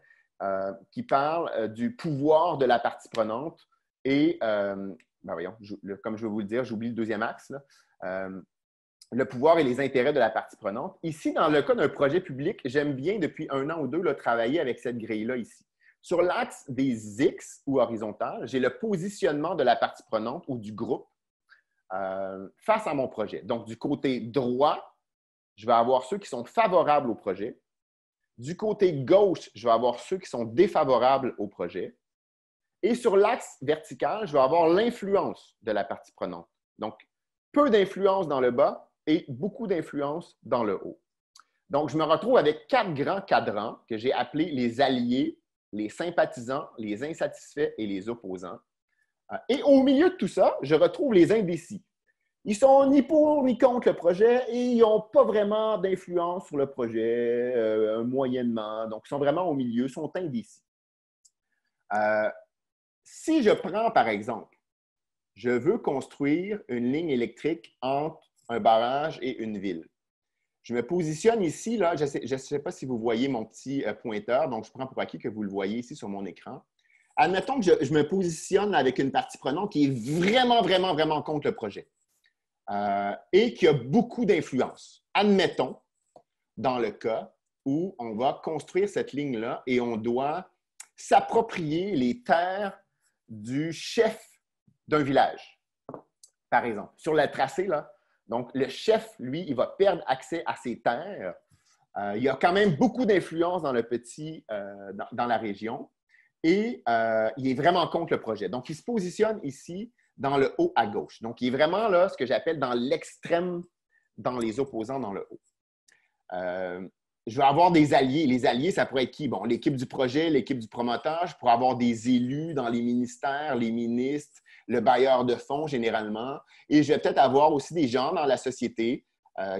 qui parlent du pouvoir de la partie prenante et, voyons, comme je vais vous le dire, j'oublie le 2e axe, là, le pouvoir et les intérêts de la partie prenante. Ici, dans le cas d'un projet public, j'aime bien, depuis 1 an ou 2, là, travailler avec cette grille-là ici. Sur l'axe des X ou horizontal, j'ai le positionnement de la partie prenante ou du groupe face à mon projet. Donc, du côté droit, je vais avoir ceux qui sont favorables au projet. Du côté gauche, je vais avoir ceux qui sont défavorables au projet. Et sur l'axe vertical, je vais avoir l'influence de la partie prenante. Donc, peu d'influence dans le bas et beaucoup d'influence dans le haut. Donc, je me retrouve avec 4 grands cadrans que j'ai appelés les alliés, les sympathisants, les insatisfaits et les opposants. Et au milieu de tout ça, je retrouve les indécis. Ils sont ni pour ni contre le projet et ils n'ont pas vraiment d'influence sur le projet, moyennement. Donc, ils sont vraiment au milieu, ils sont indécis. Si je prends, par exemple, je veux construire une ligne électrique entre un barrage et une ville. Je me positionne ici, là, je ne sais pas si vous voyez mon petit pointeur, donc je prends pour acquis que vous le voyez ici sur mon écran. Admettons que je me positionne avec une partie prenante qui est vraiment, vraiment, vraiment contre le projet et qui a beaucoup d'influence. Admettons, dans le cas où on va construire cette ligne-là et on doit s'approprier les terres du chef d'un village, par exemple. Sur le tracé, là, donc le chef, lui, il va perdre accès à ses terres. Il y a quand même beaucoup d'influence dans dans la région et il est vraiment contre le projet. Donc, il se positionne ici dans le haut à gauche. Donc, il est vraiment là, ce que j'appelle dans l'extrême, dans les opposants dans le haut. Je vais avoir des alliés. Les alliés, ça pourrait être qui? Bon, l'équipe du projet, l'équipe du promoteur. Je pourrais avoir des élus dans les ministères, les ministres, le bailleur de fonds généralement. Et je vais peut-être avoir aussi des gens dans la société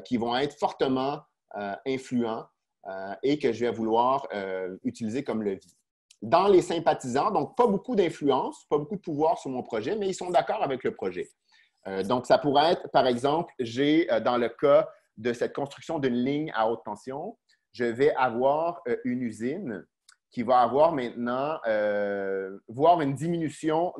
qui vont être fortement influents et que je vais vouloir utiliser comme levier. Dans les sympathisants, donc pas beaucoup d'influence, pas beaucoup de pouvoir sur mon projet, mais ils sont d'accord avec le projet. Donc, ça pourrait être, par exemple, j'ai dans le cas de cette construction d'une ligne à haute tension, je vais avoir une usine qui va avoir maintenant, voir une diminution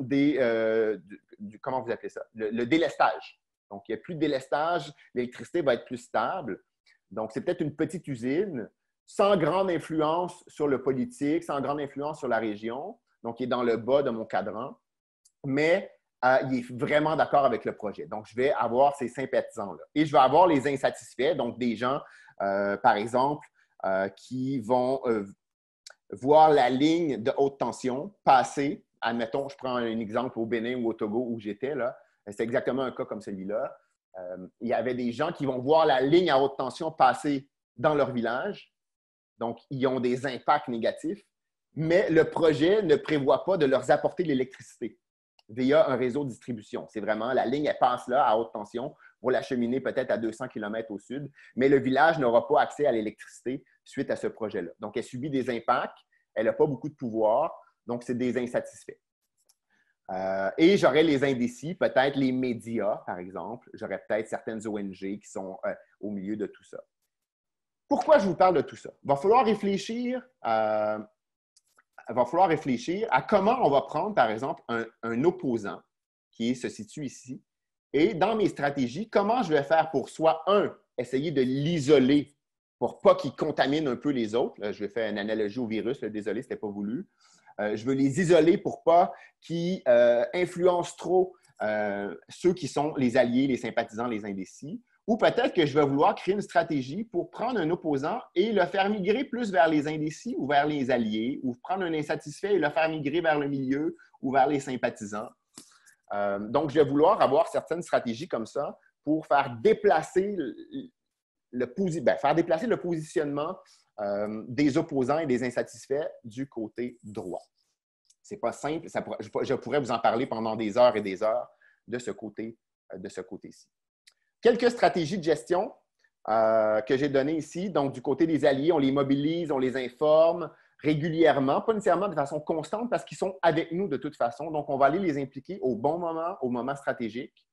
comment vous appelez ça? Le délestage. Donc, il n'y a plus de délestage, l'électricité va être plus stable. Donc, c'est peut-être une petite usine sans grande influence sur le politique, sans grande influence sur la région. Donc, il est dans le bas de mon cadran, mais il est vraiment d'accord avec le projet. Donc, je vais avoir ces sympathisants-là. Et je vais avoir les insatisfaits, donc des gens, par exemple, qui vont voir la ligne de haute tension passer. Admettons, je prends un exemple au Bénin ou au Togo où j'étais, là. C'est exactement un cas comme celui-là. Il y avait des gens qui vont voir la ligne à haute tension passer dans leur village. Donc, ils ont des impacts négatifs, mais le projet ne prévoit pas de leur apporter l'électricité via un réseau de distribution. C'est vraiment, la ligne, elle passe là à haute tension pour l'acheminer peut-être à 200 km au sud, mais le village n'aura pas accès à l'électricité suite à ce projet-là. Donc, elle subit des impacts, elle n'a pas beaucoup de pouvoir, donc c'est des insatisfaits. Et j'aurais les indécis, peut-être les médias, par exemple. J'aurais peut-être certaines ONG qui sont au milieu de tout ça. Pourquoi je vous parle de tout ça? Il va falloir réfléchir à comment on va prendre, par exemple, un opposant qui se situe ici. Et dans mes stratégies, comment je vais faire pour soit, essayer de l'isoler pour pas qu'il contamine un peu les autres. Là, je vais faire une analogie au virus. Là, désolé, ce n'était pas voulu. Je veux les isoler pour pas qu'ils influencent trop ceux qui sont les alliés, les sympathisants, les indécis. Ou peut-être que je vais vouloir créer une stratégie pour prendre un opposant et le faire migrer plus vers les indécis ou vers les alliés, ou prendre un insatisfait et le faire migrer vers le milieu ou vers les sympathisants. Donc, je vais vouloir avoir certaines stratégies comme ça pour faire déplacer le positionnement des opposants et des insatisfaits du côté droit. Ce n'est pas simple. Je pourrais vous en parler pendant des heures et des heures de ce côté-ci. Quelques stratégies de gestion que j'ai données ici. Donc, du côté des alliés, on les mobilise, on les informe régulièrement, pas nécessairement de façon constante parce qu'ils sont avec nous de toute façon. Donc, on va aller les impliquer au bon moment, au moment stratégique.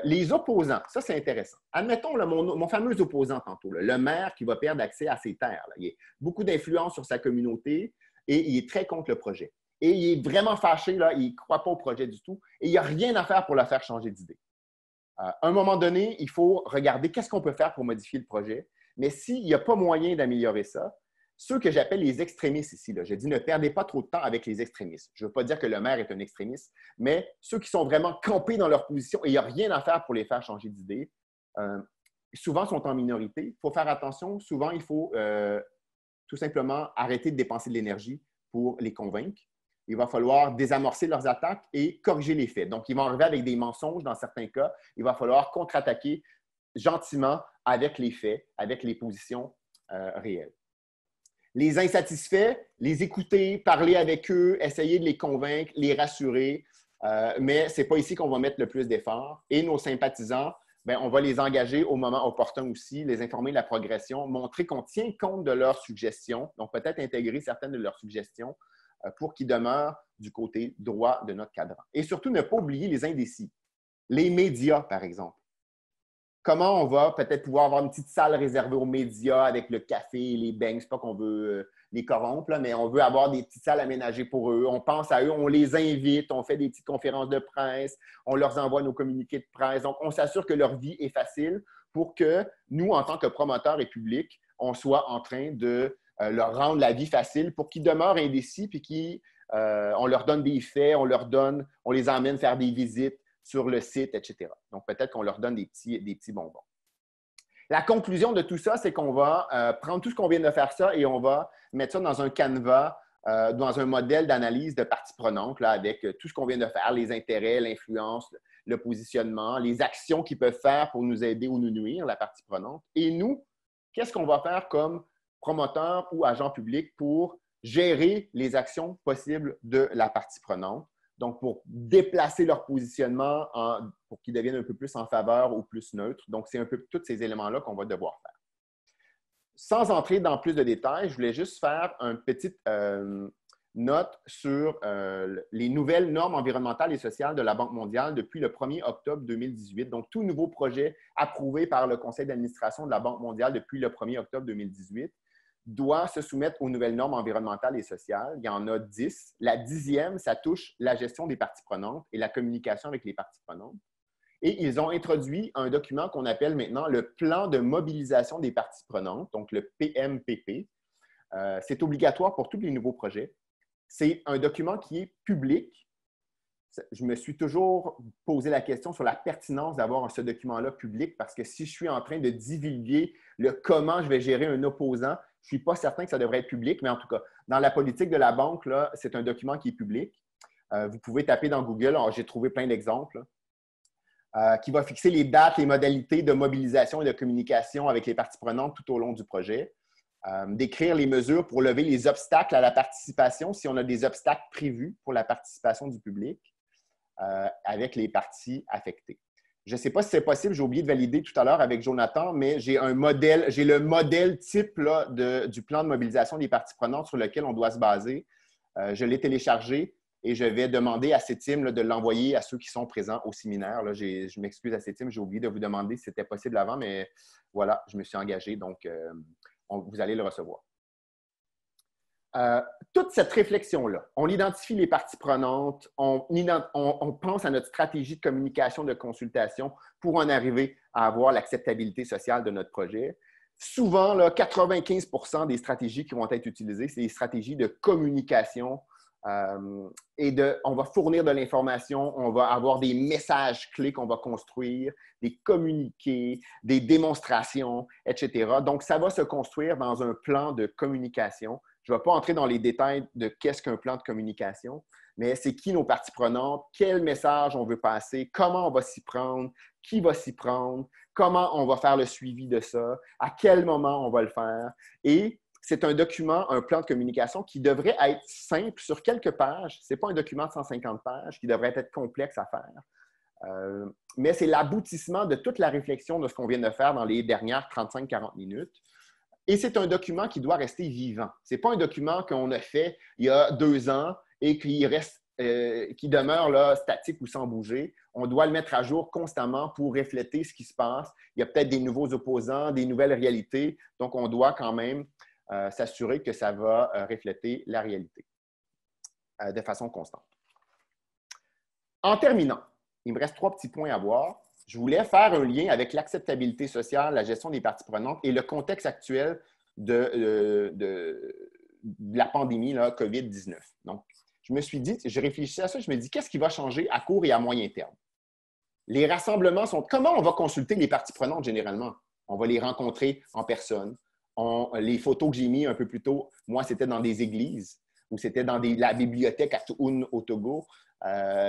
Les opposants, ça, c'est intéressant. Admettons mon fameux opposant tantôt, le maire qui va perdre accès à ses terres. Là. Il a beaucoup d'influence sur sa communauté et il est très contre le projet. Et il est vraiment fâché, là, il ne croit pas au projet du tout et il n'y a rien à faire pour le faire changer d'idée. À un moment donné, il faut regarder qu'est-ce qu'on peut faire pour modifier le projet. Mais s'il n'y a pas moyen d'améliorer ça, ceux que j'appelle les extrémistes ici, là, je dis ne perdez pas trop de temps avec les extrémistes. Je ne veux pas dire que le maire est un extrémiste, mais ceux qui sont vraiment campés dans leur position et il n'y a rien à faire pour les faire changer d'idée, souvent sont en minorité. Il faut faire attention. Souvent, il faut tout simplement arrêter de dépenser de l'énergie pour les convaincre. Il va falloir désamorcer leurs attaques et corriger les faits. Donc, ils vont arriver avec des mensonges dans certains cas. Il va falloir contre-attaquer gentiment avec les faits, avec les positions réelles. Les insatisfaits, les écouter, parler avec eux, essayer de les convaincre, les rassurer, mais ce n'est pas ici qu'on va mettre le plus d'efforts. Et nos sympathisants, bien, on va les engager au moment opportun aussi, les informer de la progression, montrer qu'on tient compte de leurs suggestions, donc peut-être intégrer certaines de leurs suggestions pour qu'ils demeurent du côté droit de notre cadran. Et surtout, ne pas oublier les indécis. Les médias, par exemple. Comment on va peut-être pouvoir avoir une petite salle réservée aux médias avec le café, les beignes. C'est pas qu'on veut les corrompre, là, mais on veut avoir des petites salles aménagées pour eux. On pense à eux, on les invite, on fait des petites conférences de presse, on leur envoie nos communiqués de presse. Donc, on s'assure que leur vie est facile pour que nous, en tant que promoteurs et publics, on soit en train de leur rendre la vie facile pour qu'ils demeurent indécis puis on leur donne des faits, on les emmène faire des visites sur le site, etc. Donc, peut-être qu'on leur donne des petits bonbons. La conclusion de tout ça, c'est qu'on va prendre tout ce qu'on vient de faire ça et on va mettre ça dans un canevas dans un modèle d'analyse de parties prenantes, là, avec tout ce qu'on vient de faire, les intérêts, l'influence, le positionnement, les actions qu'ils peuvent faire pour nous aider ou nous nuire, la partie prenante. Et nous, qu'est-ce qu'on va faire comme promoteur ou agent public pour gérer les actions possibles de la partie prenante? Donc, pour déplacer leur positionnement pour qu'ils deviennent un peu plus en faveur ou plus neutres. Donc, c'est un peu tous ces éléments-là qu'on va devoir faire. Sans entrer dans plus de détails, je voulais juste faire une petite note sur les nouvelles normes environnementales et sociales de la Banque mondiale depuis le 1er octobre 2018. Donc, tout nouveau projet approuvé par le conseil d'administration de la Banque mondiale depuis le 1er octobre 2018 doit se soumettre aux nouvelles normes environnementales et sociales. Il y en a 10. La 10e, ça touche la gestion des parties prenantes et la communication avec les parties prenantes. Et ils ont introduit un document qu'on appelle maintenant le plan de mobilisation des parties prenantes, donc le PMPP. C'est obligatoire pour tous les nouveaux projets. C'est un document qui est public. Je me suis toujours posé la question sur la pertinence d'avoir ce document-là public parce que si je suis en train de divulguer le comment je vais gérer un opposant, je ne suis pas certain que ça devrait être public, mais en tout cas, dans la politique de la banque, c'est un document qui est public. Vous pouvez taper dans Google, j'ai trouvé plein d'exemples, qui va fixer les dates, les modalités de mobilisation et de communication avec les parties prenantes tout au long du projet. Décrire les mesures pour lever les obstacles à la participation si on a des obstacles prévus pour la participation du public avec les parties affectées. Je ne sais pas si c'est possible, j'ai oublié de valider tout à l'heure avec Jonathan, mais j'ai le modèle type là, du plan de mobilisation des parties prenantes sur lequel on doit se baser. Je l'ai téléchargé et je vais demander à CETIM de l'envoyer à ceux qui sont présents au séminaire. Là, je m'excuse à CETIM, j'ai oublié de vous demander si c'était possible avant, mais voilà, je me suis engagé, donc vous allez le recevoir. Toute cette réflexion-là, on identifie les parties prenantes, on pense à notre stratégie de communication, de consultation pour en arriver à avoir l'acceptabilité sociale de notre projet. Souvent, là, 95% des stratégies qui vont être utilisées, c'est des stratégies de communication on va fournir de l'information, on va avoir des messages clés qu'on va construire, des communiqués, des démonstrations, etc. Donc, ça va se construire dans un plan de communication. Je ne vais pas entrer dans les détails de qu'est-ce qu'un plan de communication, mais c'est qui nos parties prenantes, quel message on veut passer, comment on va s'y prendre, qui va s'y prendre, comment on va faire le suivi de ça, à quel moment on va le faire. Et c'est un document, un plan de communication qui devrait être simple sur quelques pages. Ce n'est pas un document de 150 pages qui devrait être complexe à faire. Mais c'est l'aboutissement de toute la réflexion de ce qu'on vient de faire dans les dernières 35-40 minutes. Et c'est un document qui doit rester vivant. Ce n'est pas un document qu'on a fait il y a 2 ans et qui demeure là, statique ou sans bouger. On doit le mettre à jour constamment pour refléter ce qui se passe. Il y a peut-être des nouveaux opposants, des nouvelles réalités. Donc, on doit quand même s'assurer que ça va refléter la réalité de façon constante. En terminant, il me reste 3 petits points à voir. Je voulais faire un lien avec l'acceptabilité sociale, la gestion des parties prenantes et le contexte actuel de la pandémie là, COVID-19. Donc, je me suis dit, je réfléchissais à ça, je me dis, qu'est-ce qui va changer à court et à moyen terme? Les rassemblements sont... Comment on va consulter les parties prenantes généralement? On va les rencontrer en personne. Les photos que j'ai mises un peu plus tôt, moi, c'était dans des églises ou c'était dans la bibliothèque à Toun, au Togo.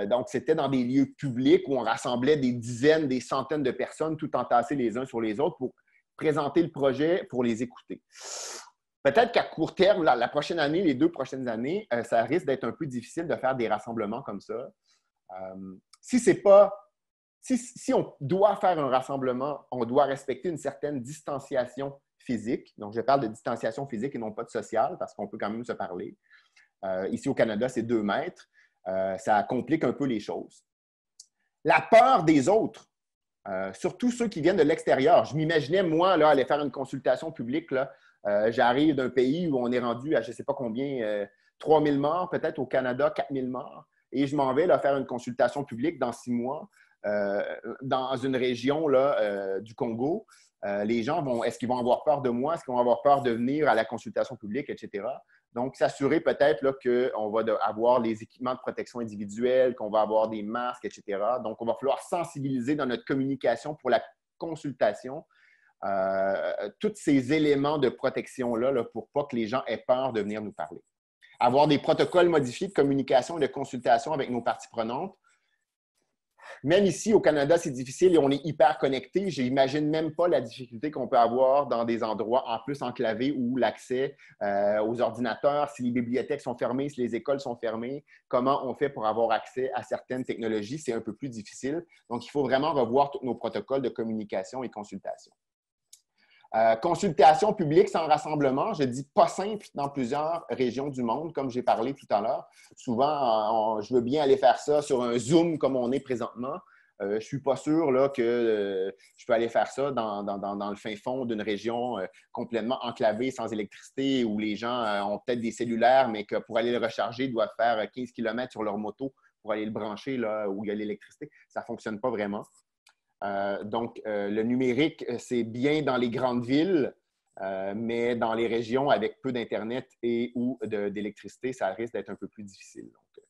Donc, c'était dans des lieux publics où on rassemblait des dizaines, des centaines de personnes, tout entassées les uns sur les autres pour présenter le projet, pour les écouter. Peut-être qu'à court terme, la prochaine année, les 2 prochaines années, ça risque d'être un peu difficile de faire des rassemblements comme ça. Si on doit faire un rassemblement, on doit respecter une certaine distanciation physique. Donc, je parle de distanciation physique et non pas de sociale parce qu'on peut quand même se parler. Ici au Canada, c'est 2 mètres. Ça complique un peu les choses. La peur des autres, surtout ceux qui viennent de l'extérieur. Je m'imaginais, moi, là, aller faire une consultation publique. J'arrive d'un pays où on est rendu à je ne sais pas combien, 3 000 morts, peut-être au Canada, 4 000 morts. Et je m'en vais là, faire une consultation publique dans 6 mois dans une région là, du Congo. Les gens est-ce qu'ils vont avoir peur de moi? Est-ce qu'ils vont avoir peur de venir à la consultation publique, etc.? Donc, s'assurer peut-être qu'on va avoir les équipements de protection individuelle, qu'on va avoir des masques, etc. Donc, on va falloir sensibiliser dans notre communication pour la consultation tous ces éléments de protection-là là, pour pas que les gens aient peur de venir nous parler. Avoir des protocoles modifiés de communication et de consultation avec nos parties prenantes. Même ici, au Canada, c'est difficile et on est hyper connecté. Je n'imagine même pas la difficulté qu'on peut avoir dans des endroits en plus enclavés où l'accès aux ordinateurs, si les bibliothèques sont fermées, si les écoles sont fermées, comment on fait pour avoir accès à certaines technologies, c'est un peu plus difficile. Donc, il faut vraiment revoir tous nos protocoles de communication et consultation. Consultation publique sans rassemblement, je dis pas simple dans plusieurs régions du monde, comme j'ai parlé tout à l'heure. Souvent, je veux bien aller faire ça sur un Zoom comme on est présentement. Je ne suis pas sûr là, que je peux aller faire ça dans le fin fond d'une région complètement enclavée, sans électricité, où les gens ont peut-être des cellulaires, mais que pour aller le recharger, ils doivent faire 15 km sur leur moto pour aller le brancher là, où il y a l'électricité. Ça ne fonctionne pas vraiment. Donc, le numérique, c'est bien dans les grandes villes, mais dans les régions avec peu d'Internet et ou d'électricité, ça risque d'être un peu plus difficile. Donc,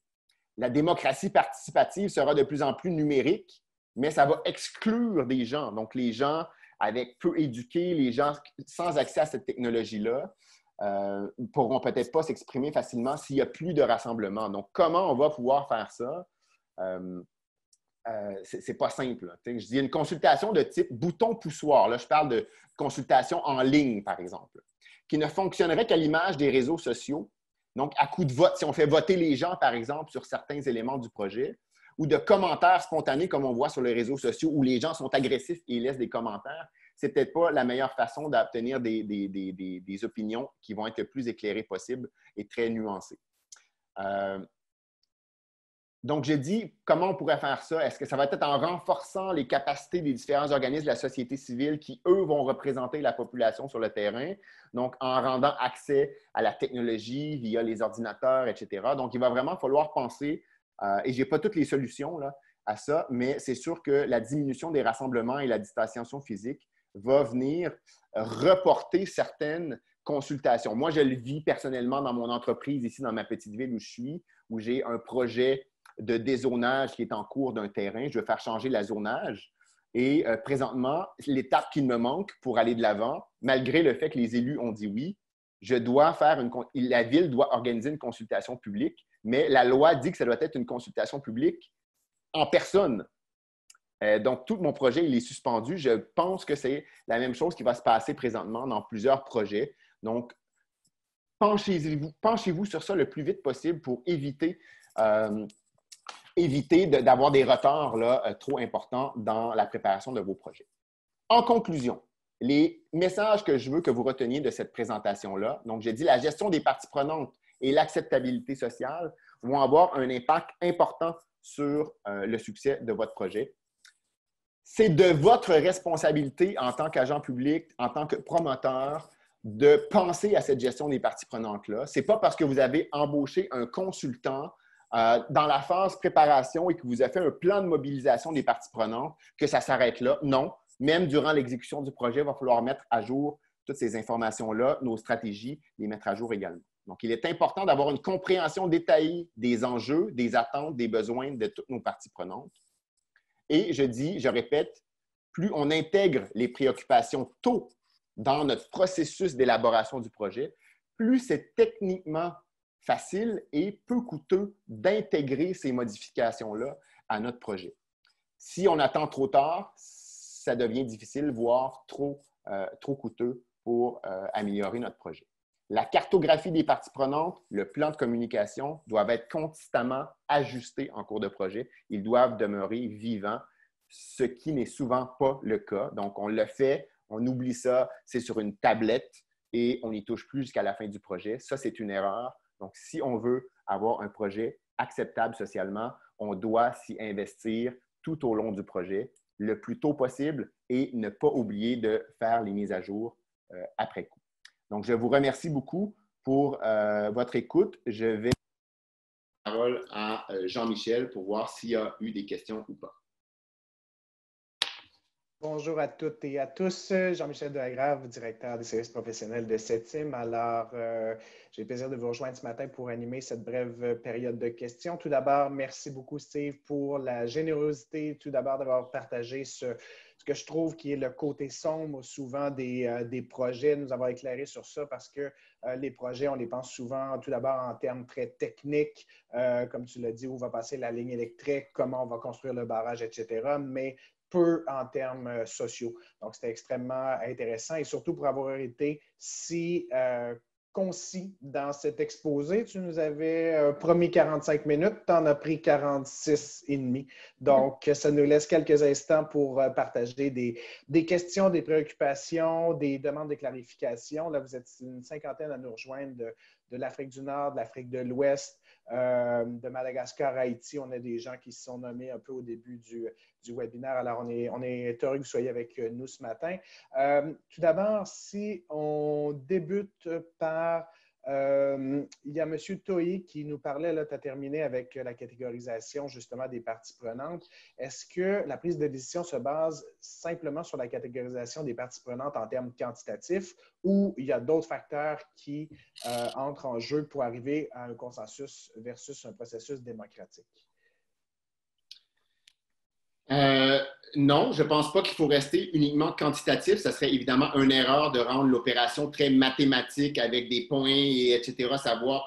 la démocratie participative sera de plus en plus numérique, mais ça va exclure des gens. Donc, les gens avec peu éduqués, les gens sans accès à cette technologie-là, ne pourront peut-être pas s'exprimer facilement s'il n'y a plus de rassemblement. Donc, comment on va pouvoir faire ça? C'est pas simple. Je dis une consultation de type bouton poussoir. Là, je parle de consultation en ligne, par exemple, qui ne fonctionnerait qu'à l'image des réseaux sociaux. Donc, à coup de vote, si on fait voter les gens, par exemple, sur certains éléments du projet, ou de commentaires spontanés, comme on voit sur les réseaux sociaux, où les gens sont agressifs et laissent des commentaires, c'est peut-être pas la meilleure façon d'obtenir des opinions qui vont être le plus éclairées possible et très nuancées. Donc, j'ai dit, comment on pourrait faire ça? Est-ce que ça va être en renforçant les capacités des différents organismes de la société civile qui, eux, vont représenter la population sur le terrain, donc en rendant accès à la technologie via les ordinateurs, etc. Donc, il va vraiment falloir penser, et je n'ai pas toutes les solutions là, à ça, mais c'est sûr que la diminution des rassemblements et la distanciation physique va venir reporter certaines consultations. Moi, je le vis personnellement dans mon entreprise, ici dans ma petite ville où je suis, où j'ai un projet de dézonage qui est en cours d'un terrain. Je veux faire changer le zonage. Et présentement, l'étape qui me manque pour aller de l'avant, malgré le fait que les élus ont dit oui, la ville doit organiser une consultation publique, mais la loi dit que ça doit être une consultation publique en personne. Donc, tout mon projet, il est suspendu. Je pense que c'est la même chose qui va se passer présentement dans plusieurs projets. Donc, penchez-vous sur ça le plus vite possible pour éviter d'avoir des retards là, trop importants dans la préparation de vos projets. En conclusion, les messages que je veux que vous reteniez de cette présentation-là, donc j'ai dit la gestion des parties prenantes et l'acceptabilité sociale vont avoir un impact important sur le succès de votre projet. C'est de votre responsabilité en tant qu'agent public, en tant que promoteur, de penser à cette gestion des parties prenantes-là. Ce n'est pas parce que vous avez embauché un consultant dans la phase préparation et que vous avez fait un plan de mobilisation des parties prenantes, que ça s'arrête là. Non, même durant l'exécution du projet, il va falloir mettre à jour toutes ces informations-là, nos stratégies, les mettre à jour également. Donc, il est important d'avoir une compréhension détaillée des enjeux, des attentes, des besoins de toutes nos parties prenantes. Et je répète, plus on intègre les préoccupations tôt dans notre processus d'élaboration du projet, plus c'est techniquement facile et peu coûteux d'intégrer ces modifications-là à notre projet. Si on attend trop tard, ça devient difficile, voire trop coûteux pour améliorer notre projet. La cartographie des parties prenantes, le plan de communication doivent être constamment ajustés en cours de projet. Ils doivent demeurer vivants, ce qui n'est souvent pas le cas. Donc, on le fait, on oublie ça, c'est sur une tablette et on n'y touche plus jusqu'à la fin du projet. Ça, c'est une erreur. Donc, si on veut avoir un projet acceptable socialement, on doit s'y investir tout au long du projet, le plus tôt possible et ne pas oublier de faire les mises à jour après coup. Donc, je vous remercie beaucoup pour votre écoute. Je vais donner la parole à Jean-Michel pour voir s'il y a eu des questions ou pas. Bonjour à toutes et à tous. Jean-Michel Delagrave, directeur des services professionnels de CETIM. Alors, j'ai le plaisir de vous rejoindre ce matin pour animer cette brève période de questions. Tout d'abord, merci beaucoup, Steve, pour la générosité, tout d'abord, d'avoir partagé ce ce que je trouve qui est le côté sombre souvent des projets, nous avoir éclairé sur ça parce que les projets, on les pense souvent tout d'abord en termes très techniques, comme tu l'as dit, où va passer la ligne électrique, comment on va construire le barrage, etc., mais peu en termes sociaux. Donc, c'était extrêmement intéressant et surtout pour avoir été si concis dans cet exposé. Tu nous avais promis 45 minutes, tu en as pris 46 et demi. Donc, ça nous laisse quelques instants pour partager des questions, des préoccupations, des demandes de clarification. Là, vous êtes une cinquantaine à nous rejoindre de l'Afrique du Nord, de l'Afrique de l'Ouest, de Madagascar à Haïti. On a des gens qui se sont nommés un peu au début du webinaire. Alors, on est heureux que vous soyez avec nous ce matin. Tout d'abord, si on débute par... il y a M. Tohi qui nous parlait, là, tu as terminé avec la catégorisation justement des parties prenantes. Est-ce que la prise de décision se base simplement sur la catégorisation des parties prenantes en termes quantitatifs ou il y a d'autres facteurs qui entrent en jeu pour arriver à un consensus versus un processus démocratique? Non, je ne pense pas qu'il faut rester uniquement quantitatif. Ça serait évidemment une erreur de rendre l'opération très mathématique avec des points, etc. Savoir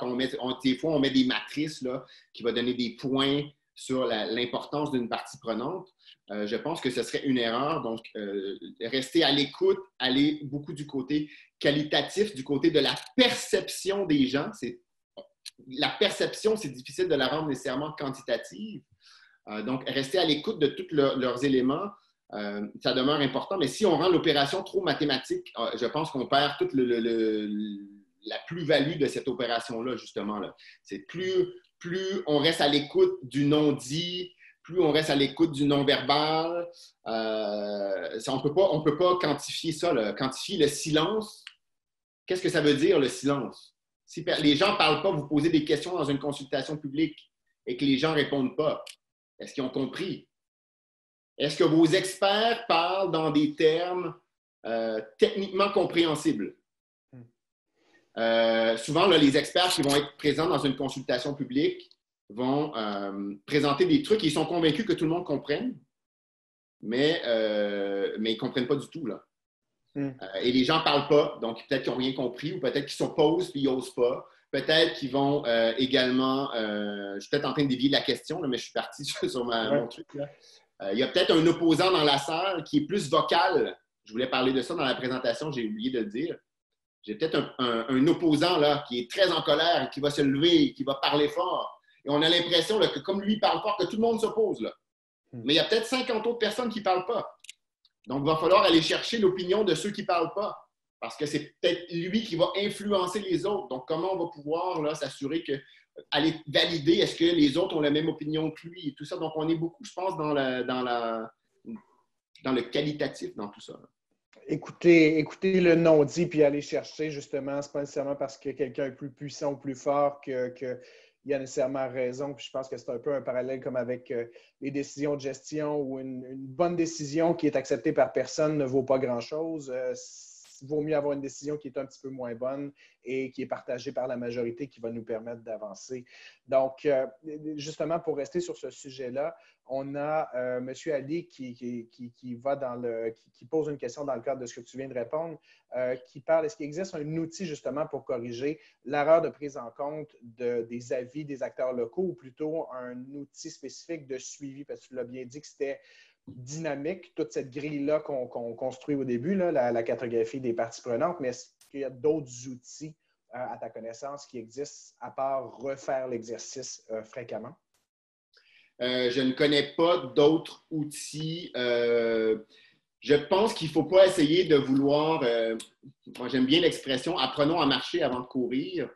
des fois, on met des matrices là, qui vont donner des points sur l'importance d'une partie prenante. Je pense que ce serait une erreur. Donc, rester à l'écoute, aller beaucoup du côté qualitatif, du côté de la perception des gens. La perception, c'est difficile de la rendre nécessairement quantitative. Donc, rester à l'écoute de tous leurs éléments, ça demeure important. Mais si on rend l'opération trop mathématique, je pense qu'on perd toute la plus-value de cette opération-là, justement. Là. C'est plus on reste à l'écoute du non-dit, plus on reste à l'écoute du non-verbal. On ne peut pas quantifier ça. Là. Quantifier le silence, qu'est-ce que ça veut dire, le silence? Si les gens ne parlent pas, vous posez des questions dans une consultation publique et que les gens ne répondent pas, est-ce qu'ils ont compris? Est-ce que vos experts parlent dans des termes techniquement compréhensibles? Souvent, là, les experts qui vont être présents dans une consultation publique vont présenter des trucs et ils sont convaincus que tout le monde comprenne, mais ils ne comprennent pas du tout. Là. Et les gens ne parlent pas, donc peut-être qu'ils n'ont rien compris ou peut-être qu'ils s'opposent et ils n'osent pas. Peut-être qu'ils vont également... je suis peut-être en train de dévier la question, là, mais je suis parti sur mon truc. Là. Il y a peut-être un opposant dans la salle qui est plus vocal. Je voulais parler de ça dans la présentation, j'ai oublié de le dire. J'ai peut-être un opposant là, qui est très en colère et qui va se lever et qui va parler fort. Et on a l'impression là, que comme lui parle fort, que tout le monde s'oppose. Là. Mais il y a peut-être 50 autres personnes qui ne parlent pas. Donc, il va falloir aller chercher l'opinion de ceux qui ne parlent pas. Parce que c'est peut-être lui qui va influencer les autres. Donc, comment on va pouvoir là, s'assurer que, aller valider, est-ce que les autres ont la même opinion que lui et tout ça. Donc, on est beaucoup, je pense, dans le qualitatif dans tout ça. Là. Écoutez le non-dit puis aller chercher, justement, c'est pas nécessairement parce que quelqu'un est plus puissant ou plus fort qu'il a nécessairement raison. Puis je pense que c'est un peu un parallèle comme avec les décisions de gestion où une bonne décision qui est acceptée par personne ne vaut pas grand-chose. Il vaut mieux avoir une décision qui est un petit peu moins bonne et qui est partagée par la majorité qui va nous permettre d'avancer. Donc, justement, pour rester sur ce sujet-là, on a M. Ali qui pose une question dans le cadre de ce que tu viens de répondre, qui parle, est-ce qu'il existe un outil justement pour corriger l'erreur de prise en compte des avis des acteurs locaux ou plutôt un outil spécifique de suivi? Parce que tu l'as bien dit que c'était dynamique, toute cette grille-là qu'on construit au début, là, la cartographie des parties prenantes, mais est-ce qu'il y a d'autres outils à ta connaissance qui existent à part refaire l'exercice fréquemment? Je ne connais pas d'autres outils. Je pense qu'il ne faut pas essayer de vouloir, moi j'aime bien l'expression « apprenons à marcher avant de courir ».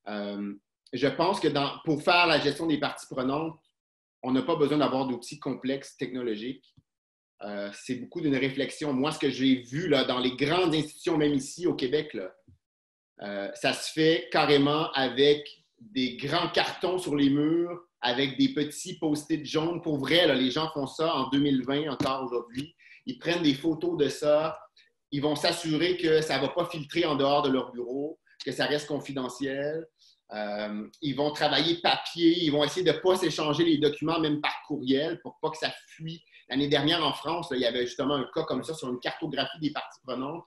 Je pense que pour faire la gestion des parties prenantes, on n'a pas besoin d'avoir d'outils complexes technologiques. C'est beaucoup d'une réflexion. Moi, ce que j'ai vu là, dans les grandes institutions, même ici au Québec, là, ça se fait carrément avec des grands cartons sur les murs, avec des petits post-it jaunes. Pour vrai, là, les gens font ça en 2020, encore aujourd'hui. Ils prennent des photos de ça. Ils vont s'assurer que ça ne va pas filtrer en dehors de leur bureau, que ça reste confidentiel. Ils vont travailler papier. Ils vont essayer de ne pas s'échanger les documents, même par courriel, pour pas que ça fuit l'année dernière en France, là, il y avait justement un cas comme ça sur une cartographie des parties prenantes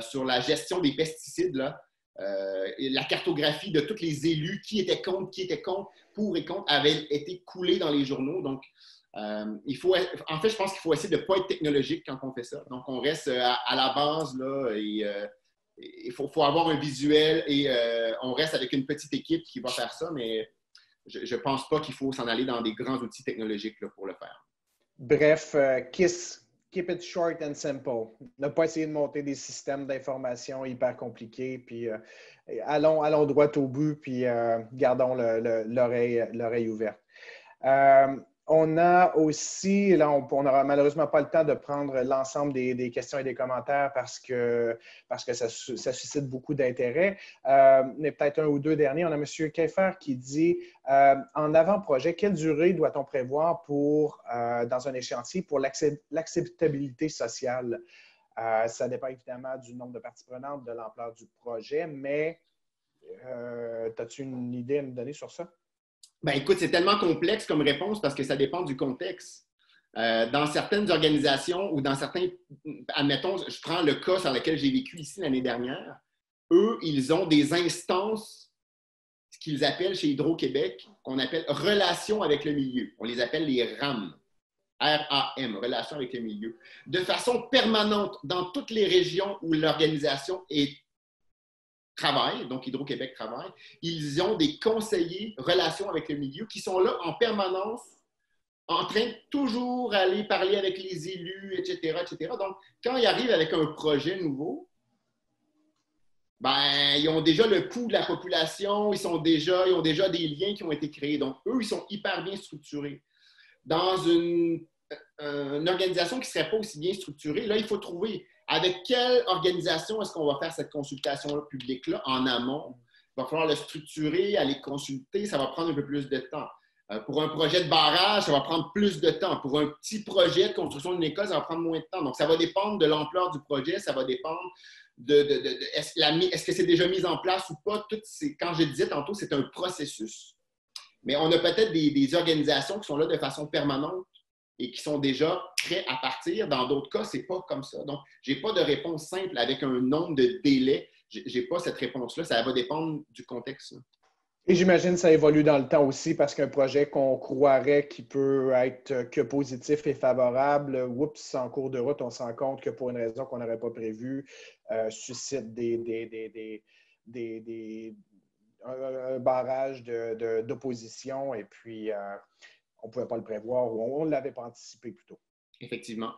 sur la gestion des pesticides. Là. Et la cartographie de tous les élus, qui étaient contre, pour et contre, avait été coulée dans les journaux. Donc, en fait, je pense qu'il faut essayer de ne pas être technologique quand on fait ça. Donc, on reste à la base là, et il faut avoir un visuel et on reste avec une petite équipe qui va faire ça, mais je ne pense pas qu'il faut s'en aller dans des grands outils technologiques là, pour le faire. Bref, keep it short and simple. Ne pas essayer de monter des systèmes d'information hyper compliqués, puis allons droit au but, puis gardons l'oreille ouverte. On a aussi, là, on n'aura malheureusement pas le temps de prendre l'ensemble des questions et des commentaires parce que ça suscite beaucoup d'intérêt. Mais peut-être un ou deux derniers. On a M. Keffer qui dit en avant-projet, quelle durée doit-on prévoir dans un échéancier pour l'acceptabilité sociale? Ça dépend évidemment du nombre de parties prenantes, de l'ampleur du projet, mais as-tu une idée à nous donner sur ça? Ben, écoute, c'est tellement complexe comme réponse parce que ça dépend du contexte. Dans certaines organisations ou dans certains, admettons, je prends le cas sur lequel j'ai vécu ici l'année dernière, eux, ils ont des instances, ce qu'ils appellent chez Hydro-Québec, qu'on appelle relations avec le milieu. On les appelle les RAM. R-A-M, relations avec le milieu. De façon permanente, dans toutes les régions où l'organisation travaillent, donc Hydro-Québec travaille, ils ont des conseillers relations avec le milieu qui sont là en permanence, en train de toujours aller parler avec les élus, etc., etc. Donc, quand ils arrivent avec un projet nouveau, ben, ils ont déjà le pouls de la population, ils ont déjà des liens qui ont été créés. Donc, eux, ils sont hyper bien structurés. Dans une organisation qui ne serait pas aussi bien structurée, là, il faut trouver avec quelle organisation est-ce qu'on va faire cette consultation publique-là en amont. Il va falloir le structurer, aller consulter, ça va prendre un peu plus de temps. Pour un projet de barrage, ça va prendre plus de temps. Pour un petit projet de construction d'une école, ça va prendre moins de temps. Donc, ça va dépendre de l'ampleur du projet, ça va dépendre est-ce que c'est déjà mis en place ou pas. Quand je disais tantôt, c'est un processus. Mais on a peut-être des organisations qui sont là de façon permanente et qui sont déjà prêts à partir. Dans d'autres cas, ce n'est pas comme ça. Donc, je n'ai pas de réponse simple avec un nombre de délais. Je n'ai pas cette réponse-là. Ça va dépendre du contexte. Et j'imagine que ça évolue dans le temps aussi parce qu'un projet qu'on croirait qui peut être que positif et favorable, oups, en cours de route, on se rend compte que pour une raison qu'on n'aurait pas prévue, suscite un barrage d'opposition et puis on ne pouvait pas le prévoir ou on ne l'avait pas anticipé plutôt. Effectivement.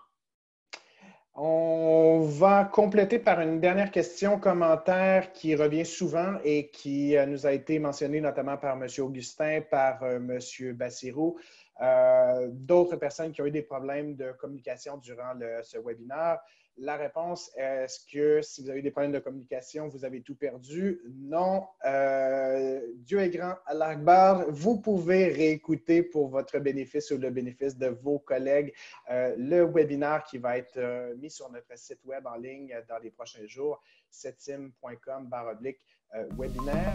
On va compléter par une dernière question, commentaire qui revient souvent et qui nous a été mentionné notamment par M. Augustin, par M. Bassirou, d'autres personnes qui ont eu des problèmes de communication durant ce webinaire. La réponse, est-ce que si vous avez des problèmes de communication, vous avez tout perdu? Non. Dieu est grand, Allah Akbar. Vous pouvez réécouter pour votre bénéfice ou le bénéfice de vos collègues le webinaire qui va être mis sur notre site web en ligne dans les prochains jours, setim.com/webinaire.